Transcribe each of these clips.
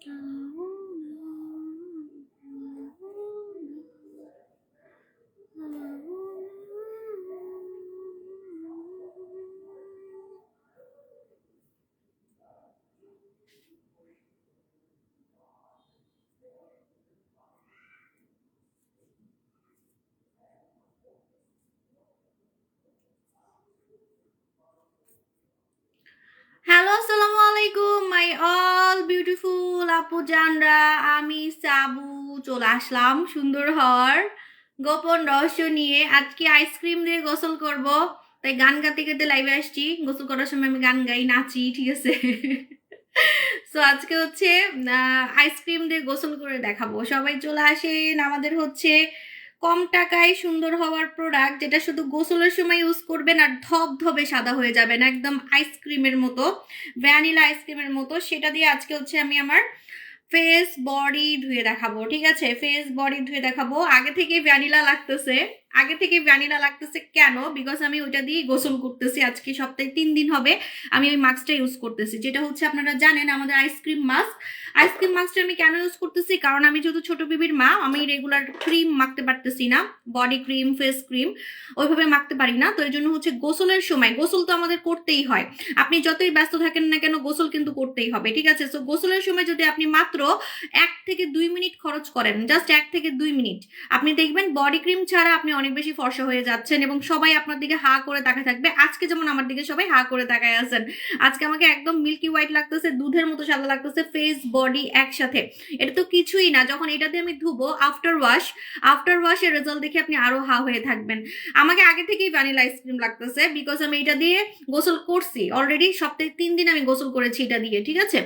Hello, আসসালামু আলাইকুম my all beautiful আপু জানরা। আমি সাবু চলে আসলাম সুন্দর হওয়ার গোপন রহস্য নিয়ে। আজকে আইসক্রিম দিয়ে গোসল করব, তাই গান গাতে গাতে লাইভে আসছি। গোসল করার সময় আমি গান গাই, নাচি, ঠিক আছে? সো আজকে হচ্ছে আইসক্রিম দিয়ে গোসল করে দেখাবো। সবাই চলে আসেন। আমাদের হচ্ছে কম টাকায় সুন্দর হওয়ার প্রোডাক্ট, যেটা শুধু গোসলের সময় ইউজ করবেন আর ধবধবে সাদা হয়ে যাবেন, একদম আইসক্রিমের মতো, ভ্যানিলা আইসক্রিমের মতো। সেটা দিয়ে আজকে হচ্ছে আমি আমার ফেস বডি ধুয়ে দেখাবো, ঠিক আছে? ফেস বডি ধুয়ে দেখাবো। আগে থেকে ভ্যানিলা লাগতেছে কেন? বিকজ আমি ওইটা দিয়ে গোসল করতেছি। আজকে সপ্তাহে 3 দিন হবে আমি ওই মাস্কটা ইউজ করতেছি, যেটা হচ্ছে আপনারা জানেন আমাদের আইসক্রিম মাস্ক। আইসক্রিম মাস্কটা আমি কেন ইউজ করতেছি? কারণ আমি যেহেতু ছোট বেবির মা, আমি রেগুলার ক্রিম মাখতে পারতেছি না, বডি ক্রিম, ফেস ক্রিম ওইভাবে মাখতে পারি না। তো এই জন্য হচ্ছে গোসলের সময়, গোসল তো আমাদের করতেই হয়, আপনি যতই ব্যস্ত থাকেন না কেন গোসল কিন্তু করতেই হবে, ঠিক আছে? সো গোসলের সময় যদি আপনি মাত্র 1 থেকে 2 মিনিট খরচ করেন, জাস্ট 1 থেকে 2 মিনিট, আপনি দেখবেন বডি ক্রিম ছাড়া আপনি অনেক বেশি ফর্সা হয়ে যাচ্ছেন এবং সবাই আপনার দিকে হা করে তাকায় থাকবে। আজকে যেমন আমার দিকে সবাই হা করে তাকায় আছেন। আজকে আমাকে একদম মিল্কি হোয়াইট লাগতেছে, দুধের মতো সাদা লাগতেছে, ফেস বডি একসাথে। এটা তো কিছুই না, যখন এটা দিয়ে আমি ধুবো আফটার ওয়াশের রেজাল্ট দেখে আপনি আরো হা হয়ে থাকবেন। আমাকে আগে থেকেই ভ্যানিলা আইসক্রিম লাগতেছে, বিকজ আমি এটা দিয়ে গোসল করছি অলরেডি। সপ্তাহে 3 দিন আমি গোসল করেছি এটা দিয়ে, ঠিক আছে?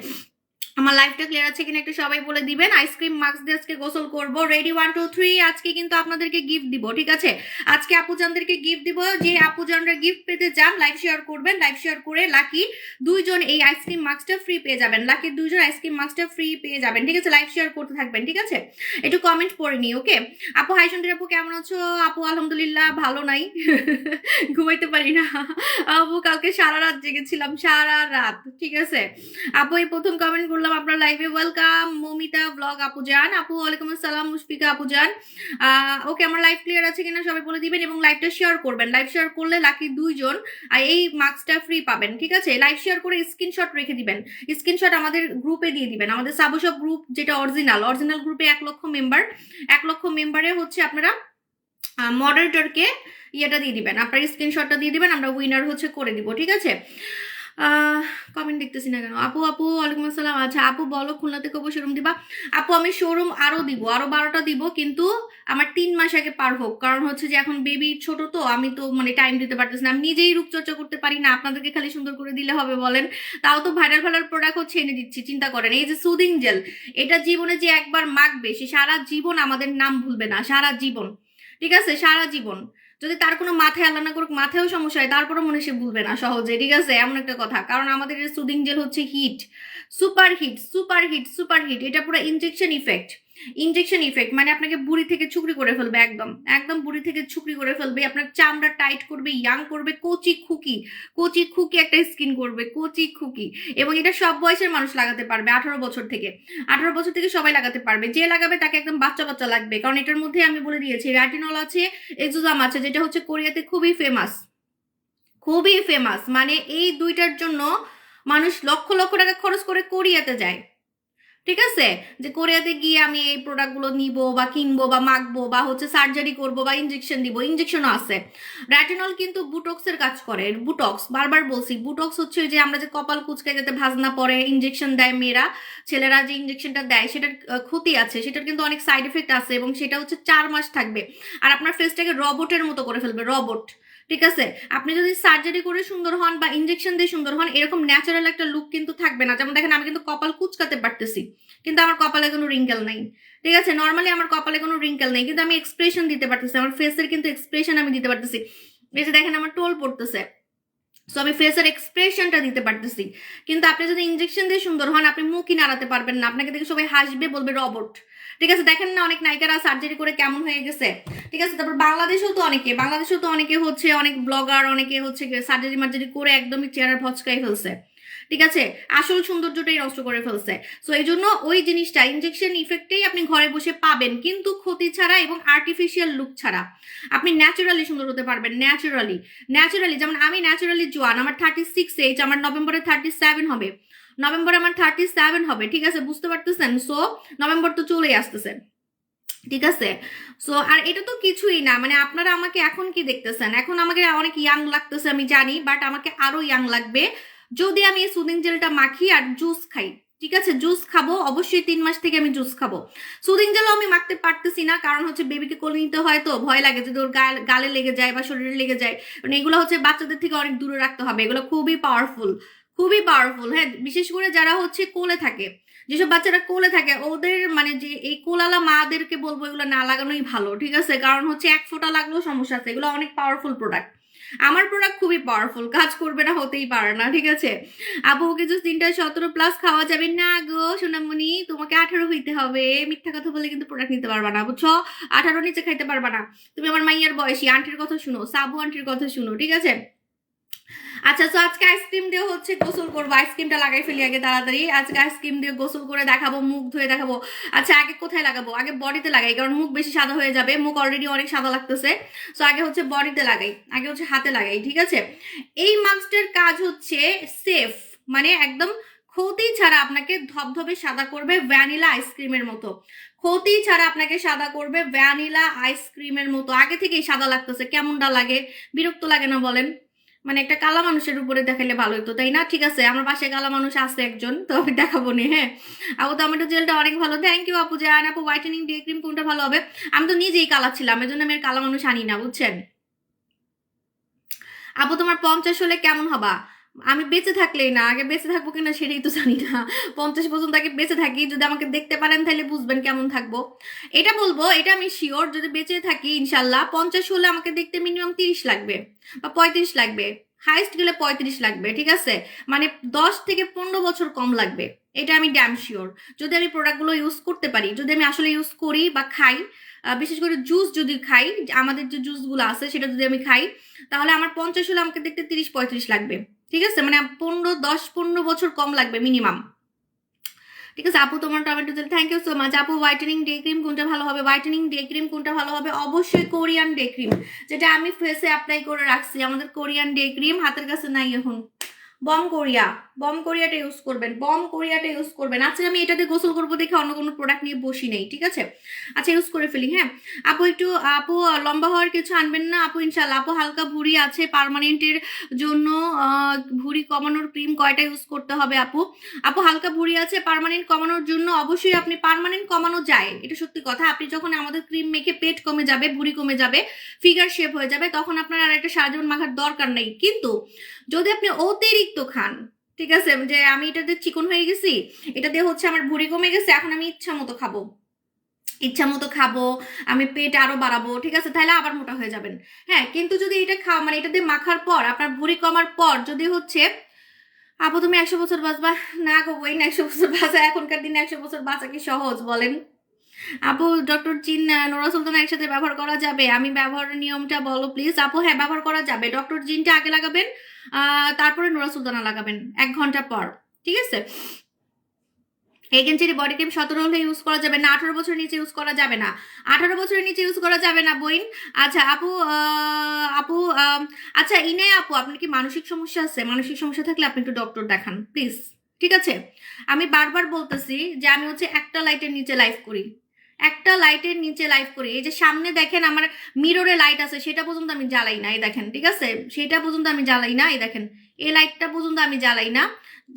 আমার লাইফটা ক্লিয়ার আছে কিনা একটু সবাই বলে দিবেন। আইসক্রিম মাস্ক দিয়ে আজকে গোসল করবো। রেডি, 1 2 3। আজকে কিন্তু আপনাদেরকে গিফট দিব, ঠিক আছে? আজকে আপুজানদেরকে গিফট দিব। যে আপুজানরা গিফট পেতে চান লাইভ শেয়ার করবেন, লাইভ শেয়ার করে লাকি 2জন এই আইসক্রিম মাস্কটা ফ্রি পেয়ে যাবেন। লাকি 2জন আইসক্রিম মাস্কটা ফ্রি পেয়ে যাবেন, ঠিক আছে? লাইভ শেয়ার করতে থাকবেন, ঠিক আছে? একটু কমেন্ট পড়ে নি, ওকে? আপু হাই সুন্দর আপু, কেমন আছো? আপু আলহামদুলিল্লাহ ভালো নাই, ঘুমাইতে পারি না আপু, কালকে সারা রাত জেগেছিলাম, সারা রাত, ঠিক আছে? আপু এই প্রথম কমেন্ট করলাম আপনার লাইভে। ওয়েলকাম মমিতা ব্লগ আপু জান। আপু ওয়ালাইকুম আসসালাম মুশফিকা আপু জান। ওকে, আমার লাইভ ক্লিয়ার আছে কিনা সবাই বলে দিবেন এবং লাইভটা শেয়ার করবেন। লাইভ শেয়ার করলে লাকি 2জন এই মার্কসটা ফ্রি পাবেন, ঠিক আছে? লাইভ শেয়ার করে স্ক্রিনশট রেখে দিবেন, স্ক্রিনশট আমাদের গ্রুপে দিয়ে দিবেন। আমাদের সাবুসব গ্রুপ যেটা অরিজিনাল গ্রুপে 1 লক্ষ মেম্বার, 1 লক্ষ মেম্বারে হচ্ছে আপনারা মডারেটরকে ইয়েটা দিয়ে দিবেন, আপনার স্ক্রিনশটটা দিয়ে দিবেন, আমরা উইনার হচ্ছে করে দিব, ঠিক আছে? কমেন্ট দেখতেছি না কেন? আপু ওয়ালাইকুম আসসালাম। আচ্ছা আপু বলো খুলনাতে কবে শোরুম দিবা? আপু আমি শোরুম আরো দিব, আরো 12টা দিব, কিন্তু আমার 3 মাস আগে পার হোক। কারণ হচ্ছে যে এখন বেবি ছোট, তো আমি তো মানে টাইম দিতে পারতেছি না, আমি নিজেই রূপচর্চা করতে পারি না, আপনাদেরকে খালি সুন্দর করে দিলে হবে বলেন? তাও তো ভাইরাল প্রোডাক্ট হচ্ছে এনে দিচ্ছি, চিন্তা করেন। এই যে সুদিং জেল, এটা জীবনে যে একবার মাখবে সে সারা জীবন আমাদের নাম ভুলবে না, সারা জীবন, ঠিক আছে? সারা জীবন। যদি তার কোনো মাথায় আল্লাহ না করুক মাথায়ও সমস্যা হয়, তারপরও মনে সে ভুলবে না সহজে, ঠিক আছে? এমন একটা কথা। কারণ আমাদের সুদিং জেল হচ্ছে হিট, সুপার হিট। এটা পুরো ইনজেকশন ইফেক্ট, মানে আপনাকে বুড়ি থেকে ছুকরি করে ফেলবে, একদম একদম বুড়ি থেকে ছুকরি করে ফেলবে, আপনার চামড়া টাইট করবে, ইয়াং করবে, কচি খুকি একটা স্কিন করবে, কচি খুকি। এবং এটা সব বয়সের মানুষ লাগাতে পারবে, 18 বছর থেকে সবাই লাগাতে পারবে। যে লাগাবে তাকে একদম বাচ্চা বাচ্চা লাগবে, কারণ এটার মধ্যে আমি বলে দিয়েছি রেটিনল আছে, এক্সোজাম আছে, যেটা হচ্ছে কোরিয়াতে খুবই ফেমাস। মানে এই দুইটার জন্য মানুষ লক্ষ লক্ষ টাকা খরচ করে কোরিয়াতে যায়, ঠিক আছে? যে কোরিয়াতে গিয়ে আমি এই প্রোডাক্টগুলো নিব বা কিনবো বা মাখবো বা হচ্ছে সার্জারি করবো বা ইনজেকশন দিব। ইনজেকশনও আছে। রেটিনল কিন্তু বুটক্সের কাজ করে। বুটক্স, বারবার বলছি, বুটক্স হচ্ছে যে আমরা যে কপাল কুচকে যাতে ভাঁজ না পড়ে ইনজেকশন দেয় মেয়েরা, ছেলেরা যে ইনজেকশনটা দেয় সেটার ক্ষতি আছে, সেটার কিন্তু অনেক সাইড এফেক্ট আছে, এবং সেটা হচ্ছে 4 মাস থাকবে আর আপনার ফেসটাকে রবটের মতো করে ফেলবে, রবট, ঠিক আছে? আপনি যদি সার্জারি করে সুন্দর হন বা ইনজেকশন দিয়ে সুন্দর হন, এরকম ন্যাচারাল একটা লুক কিন্তু থাকবে না। যেমন দেখেন আমি কিন্তু কপাল কুচকাতে পারতেছি, কিন্তু আমার কপালে কোনো রিঙ্কেল নাই, ঠিক আছে? নর্মালি আমার কপালে কোনো রিঙ্কেল নেই, কিন্তু আমি এক্সপ্রেশন দিতে পারতেছি, আমার ফেসের কিন্তু এক্সপ্রেশন আমি দিতে পারতেছি। এই যে দেখেন আমার টোল পড়তেছে, সো আমি ফেসের এক্সপ্রেশনটা দিতে পারতেছি। কিন্তু আপনি যদি ইনজেকশন দিয়ে সুন্দর হন, আপনি মুখই নাড়াতে পারবেন না, আপনাকে দেখে সবাই হাসবে, বলবে রবট, ঠিক আছে? দেখেন না অনেক নায়িকারা সার্জারি করে কেমন হয়ে গেছে, ঠিক আছে? তারপর বাংলাদেশেও তো অনেকে হচ্ছে, অনেক ব্লগার অনেকে হচ্ছে সার্জারি মার্জারি করে একদমই চেহারা ভচকাই ফেলছে, ঠিক আছে, আসল সৌন্দর্যটাই নষ্ট করে ফেলছে। সো এই জন্য ওই জিনিসটা ইনজেকশন ইফেক্টেই আপনি ঘরে বসে পাবেন, কিন্তু ক্ষতি ছাড়া এবং আর্টিফিশিয়াল লুক ছাড়া। আপনি ন্যাচারালি সুন্দর হতে পারবেন, ন্যাচারালি ন্যাচারালি। যেমন আমি ন্যাচারালি জোয়ান, আমার 36 এজ, আমার নভেম্বরে 37 হবে, নভেম্বরে আমার 37 হবে, ঠিক আছে, বুঝতে পারতেছেন? সো নভেম্বর তো চলেই আসতেছে, ঠিক আছে। সো আর এটা তো কিছুই না, মানে আপনারা আমাকে এখন কি দেখতেছেন, এখন আমাকে অনেক ইয়াং লাগতেছে আমি জানি, বাট আমাকে আরো ইয়াং লাগবে যদি আমি এই সুদিং জেলটা মাখি আর জুস খাই। ঠিক আছে, জুস খাবো অবশ্যই, 3 মাস থেকে আমি জুস খাবো। সুদিং জেলও আমি মাখতে পারতেছি না, কারণ হচ্ছে বেবিকে কোলে নিতে হয়, তো ভয় লাগে যদি ওর গালে লেগে যায় বা শরীরে লেগে যায়। মানে এগুলো হচ্ছে বাচ্চাদের থেকে অনেক দূরে রাখতে হবে, এগুলো খুবই পাওয়ারফুল, খুবই পাওয়ারফুল। হ্যাঁ, বিশেষ করে যারা হচ্ছে কোলে থাকে, যেসব বাচ্চারা কোলে থাকে ওদের মানে যে এই কোলালা মাদেরকে বলবো এগুলো না লাগানোই ভালো, ঠিক আছে, কারণ হচ্ছে এক ফোঁটা লাগলেও সমস্যা আছে, এগুলো অনেক পাওয়ারফুল প্রোডাক্ট। আমার প্রোডাক্ট খুবই পাওয়ারফুল, কাজ করবে না হতেই পারে না, ঠিক আছে। আপু কিছু 3-17+ খাওয়া যাবে না গো সোনামণি, তোমাকে 18 হইতে হবে, মিথ্যা কথা বলে কিন্তু প্রোডাক্ট নিতে পারবা না, বুঝছো? 18 নিচে খাইতে পারবা না। তুমি আমার মাইয়ার বয়সী, আন্টির কথা শুনো, সাবু আন্টির কথা শুনো, ঠিক আছে। আচ্ছা, তো আজকে আইসক্রিম দিয়ে হচ্ছে গোসল করবো, আইসক্রিমটা লাগাই ফেলি আগে তাড়াতাড়ি। আজকে আইসক্রিম দিয়ে গোসল করে দেখাবো, মুখ ধুয়ে দেখাবো। আচ্ছা, আগে কোথায় লাগাবো? আগে বডিতে লাগাই, কারণ মুখ বেশি সাদা হয়ে যাবে, মুখ অলরেডি অনেক সাদা লাগতেছে। সো আগে হচ্ছে বডিতে লাগাই, আগে হচ্ছে হাতে লাগাই, ঠিক আছে। এই মাস্কটার কাজ হচ্ছে সেফ, মানে একদম ক্ষতি ছাড়া আপনাকে ধবধবে সাদা করবে ভ্যানিলা আইসক্রিমের মতো, ক্ষতি ছাড়া আপনাকে সাদা করবে ভ্যানিলা আইসক্রিমের মতো। আগে থেকেই সাদা লাগতেছে, কেমনটা লাগে? বিরক্ত লাগে না বলেন? মানে একটা কালা মানুষের উপরে দেখাইলে ভালো হতো, তাই না? ঠিক আছে, আমার পাশে কালা মানুষ আছে একজন, তো আমি দেখাবো নি। হ্যাঁ, আপু টমেটো জেলটা অনেক ভালো, থ্যাংক ইউ আপু। জান আপু হোয়াইটেনিং ডে ক্রিম কোনটা ভালো হবে? আমি তো নিজেই কালা ছিলাম, এজন্য আমি আর কালা মানুষ আনি না, বুঝছেন? আপু তোমার 50 হলে কেমন হবা? আমি বেঁচে থাকলেই না, আগে বেঁচে থাকবো কিনা সেটাই তো জানি না। 50 পর্যন্ত আগে বেঁচে থাকি, যদি আমাকে দেখতে পারেন তাহলে বুঝবেন কেমন থাকবো। এটা বলবো, এটা আমি শিওর, যদি বেঁচে থাকি ইনশাল্লাহ 50 হলে আমাকে দেখতে মিনিমাম 30 লাগবে বা 35 লাগবে, হাইস্ট গেলে 35 লাগবে, ঠিক আছে। মানে 10 থেকে 15 বছর কম লাগবে, এটা আমি ড্যাম শিওর। যদি আমি প্রোডাক্টগুলো ইউজ করতে পারি, যদি আমি আসলে ইউজ করি বা খাই, বিশেষ করে জুস যদি খাই, আমাদের যে জুসগুলো আছে সেটা যদি আমি খাই, তাহলে আমার 50 হলে আমাকে দেখতে 30-35 লাগবে, ঠিক আছে। মানে 10-15 বছর কম লাগবে মিনিমাম, ঠিক আছে। আপু তোমার টমেটো তেল, থ্যাংক ইউ সো মাচ। আপু হোয়াইটেনিং ডে ক্রিম কোনটা ভালো হবে? হোয়াইটেনিং ডে ক্রিম কোনটা ভালো হবে? অবশ্যই কোরিয়ান ডে ক্রিম, যেটা আমি ফেসে অ্যাপ্লাই করে রাখছি। আমাদের কোরিয়ান ডে ক্রিম হাতের কাছে নাই এখন, বম কোরিয়া, বম কোরিয়াটা ইউজ করবেন, বম কোরিয়াটা ইউজ করবেন। আচ্ছা, আমি এটাতে গোসল করবো দেখে অন্য কোনো প্রোডাক্ট নিয়ে বসি নেই, ঠিক আছে। আচ্ছা, ইউজ করে ফেলি। হ্যাঁ আপু, একটু আপু লম্বা হওয়ার কিছু আনবেন না আপু? ইনশাল্লাহ আপু। হালকা ভুঁড়ি আছে পার্মানেন্টের জন্য, ভুঁড়ি কমানোর ক্রিম কয়টা ইউজ করতে হবে আপু? আপু হালকা ভুঁড়ি আছে পার্মানেন্ট কমানোর জন্য, অবশ্যই আপনি পার্মানেন্ট কমানো যায়, এটা সত্যি কথা। আপনি যখন আমাদের ক্রিম মেখে পেট কমে যাবে, ভুঁড়ি কমে যাবে, ফিগার শেপ হয়ে যাবে, তখন আপনার আর একটা সারা জীবন মাখার দরকার নেই। কিন্তু যদি আপনি অতিরিক্ত খান, ঠিক আছে, যে আমি এটাতে চিকন হয়ে গেছি, এটা দিয়ে হচ্ছে আমার ভুঁড়ি কমে গেছে, এখন আমি ইচ্ছা মতো খাবো, ইচ্ছা মতো খাবো, আমি পেট আরো বাড়াবো, ঠিক আছে, তাহলে আবার মোটা হয়ে যাবেন। হ্যাঁ, কিন্তু যদি এটা খাওয়া মানে এটা দিয়ে মাখার পর আপনার ভুঁড়ি কমার পর যদি হচ্ছে আপু তুমি 100 বছর বাঁচবা, না গো বই না, 100 বছর বাঁচা এখনকার দিনে 100 বছর বাঁচা কি সহজ বলেন? আপু ডক্টর জিন নোরা সুলতান একসাথে ব্যবহার করা যাবে? আমি ব্যবহারের নিয়মটা বলো প্লিজ আপু। হ্যাঁ, ব্যবহার করা যাবে, ডক্টর জিনটা আগে লাগাবেন, তারপরে নোরা সুলতানা লাগাবেন 1 ঘন্টা পর, ঠিক আছে। এগেন্সির বডি ক্রিম 17 হলে ইউজ করা যাবে না, 18 বছরের নিচে ইউজ করা যাবে না, 18 বছরের নিচে ইউজ করা যাবে না বইন। আচ্ছা আপু, আপু আচ্ছা ইনে আপু, আপনার কি মানসিক সমস্যা আছে? মানসিক সমস্যা থাকলে আপনি একটু ডক্টর দেখান প্লিজ, ঠিক আছে। আমি বারবার বলতেছি যে আমি হচ্ছে একটা লাইটের নিচে লাইভ করি, একটা লাইটের নিচে লাইভ করি। এই যে সামনে দেখেন আমার মিররে লাইট আছে, সেটা পর্যন্ত আমি জ্বালাই না, এই দেখেন, ঠিক আছে, সেটা পর্যন্ত আমি জ্বালাই না, এই দেখেন, এই লাইটটা পর্যন্ত আমি জ্বালাই না।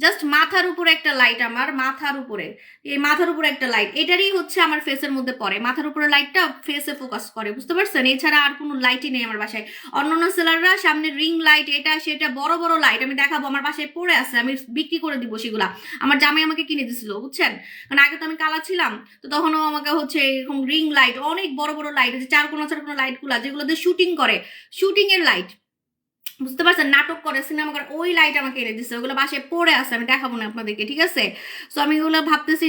জাস্ট মাথার উপরে একটা লাইট, আমার মাথার উপরে, এই মাথার উপরে একটা লাইট, এটারই হচ্ছে আমার ফেসের মধ্যে পড়ে, মাথার উপরে লাইটটা ফেসে ফোকাস করে, বুঝতে পারছেন? এছাড়া আর কোনো লাইটই নেই আমার বাসায়। অন্যান্য সেলাররা সামনে রিং লাইট, এটা সেটা বড় বড় লাইট আমি দেখাবো, আমার বাসায় পড়ে আছে, আমি বিক্রি করে দিব সেগুলা। আমার জামাই আমাকে কিনে দিছিল, বুঝছেন, কারণ আগে তো আমি কালা ছিলাম, তো তখনও আমাকে হচ্ছে এরকম রিং লাইট, অনেক বড় বড় লাইট, যে চারকোনা লাইট গুলা যেগুলো দিয়ে শুটিং করে, শুটিং এর লাইট, বুঝতে পারছেন, নাটক করে, সিনেমা করে, ওই লাইট আমাকে এনে দিচ্ছে, ওগুলো বাসায় পড়ে আছে, আমি দেখাবো না আপনাদেরকে, ঠিক আছে? সো আমি ওগুলো ভাবতেছি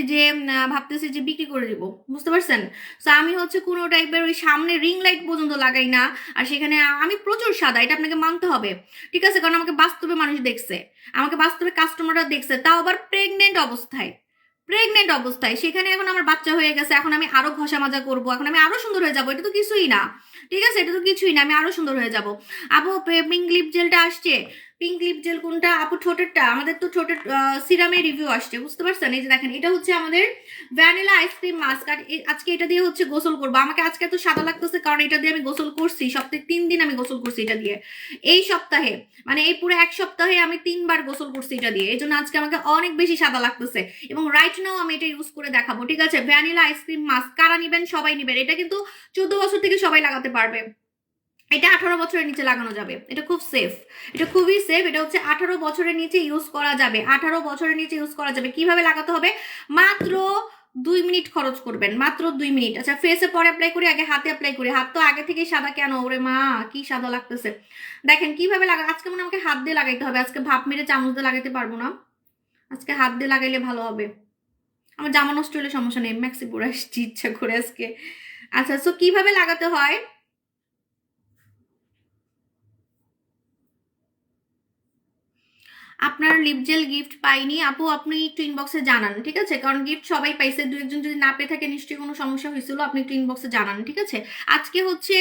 যে বিক্রি করে দিব, বুঝতে পারছেন? সো আমি হচ্ছে কোনো টাইপের ওই সামনে রিং লাইট পর্যন্ত লাগাই না। আর সেখানে আমি প্রচুর সাদা, এটা আপনাকে মানতে হবে, ঠিক আছে? কারণ আমাকে বাস্তবে মানুষ দেখছে, আমাকে বাস্তবে কাস্টমাররা দেখছে, তাও আবার প্রেগনেন্ট অবস্থায় সেখানে। এখন আমার বাচ্চা হয়ে গেছে, এখন আমি আরো ঘষা মাজা করবো, এখন আমি আরো সুন্দর হয়ে যাবো, এটা তো কিছুই না, ঠিক আছে? এটা তো কিছুই না, আমি আরো সুন্দর হয়ে যাব। আপু পিঙ্ক লিপ জেলটা আসছে, পিঙ্ক লিপ জেল কোনটা আপু? ঠোঁটেরটা? আমাদের তো ঠোঁটের সিরামের রিভিউ আসছে, বুঝতে পারছেন? এই যে দেখেন, এটা হচ্ছে আমাদের ভ্যানিলা আইসক্রিম মাস্ক। আর আজকে এটা দিয়ে হচ্ছে গোসল করবো। আমাকে আজকে এত সাদা লাগতেছে কারণ এটা দিয়ে আমি গোসল করছি, সপ্তাহে 3 দিন আমি গোসল করছি এটা দিয়ে। এই সপ্তাহে, মানে এই পুরো এক সপ্তাহে আমি 3 বার গোসল করছি এটা দিয়ে, এই জন্য আজকে আমাকে অনেক বেশি সাদা লাগতেছে। এবং রাইট নাও আমি এটা ইউজ করে দেখাবো, ঠিক আছে? ভ্যানিলা আইসক্রিম মাস্ক কারা নিবেন? সবাই নিবেন। এটা কিন্তু 14 বছর থেকে সবাই লাগাতে পারবে। এটা 18 বছরের নিচে লাগানো যাবে, এটা খুব সেফ, এটা খুবই সেফ। এটা হচ্ছে 18 বছরের নিচে ইউজ করা যাবে, 18 বছরের নিচে ইউজ করা যাবে। কিভাবে লাগাতে হবে? মাত্র 2 মিনিট খরচ করবেন, মাত্র 2 মিনিট। আচ্ছা, ফেসে পরে অ্যাপ্লাই করি, আগে হাতে অ্যাপ্লাই করি। হাত তো আগে থেকেই সাদা কেন? ওরে মা, কি সাদা লাগতেছে! দেখেন কিভাবে লাগা। আজকে মনে আমাকে হাত দিয়ে লাগাইতে হবে, আজকে ভাপ মেরে চামচ দিয়ে লাগাইতে পারবো না, আজকে হাত দিয়ে লাগাইলে ভালো হবে। আমার জামা নষ্ট হলে সমস্যা নেই, ম্যাক্সি পরে আসছি ইচ্ছা করে আজকে। আচ্ছা, সো কিভাবে লাগাতে হয়? আপনার লিপ জেল গিফট পাইনি আপু, আপনি একটু ইনবক্সে জানান, ঠিক আছে? কারণ গিফট সবাই পাইছে, দু একজন যদি না পেয়ে থাকে নিশ্চয়ই কোনো সমস্যা হয়েছিল, আপনি একটু ইনবক্সে জানান, ঠিক আছে? আজকে হচ্ছে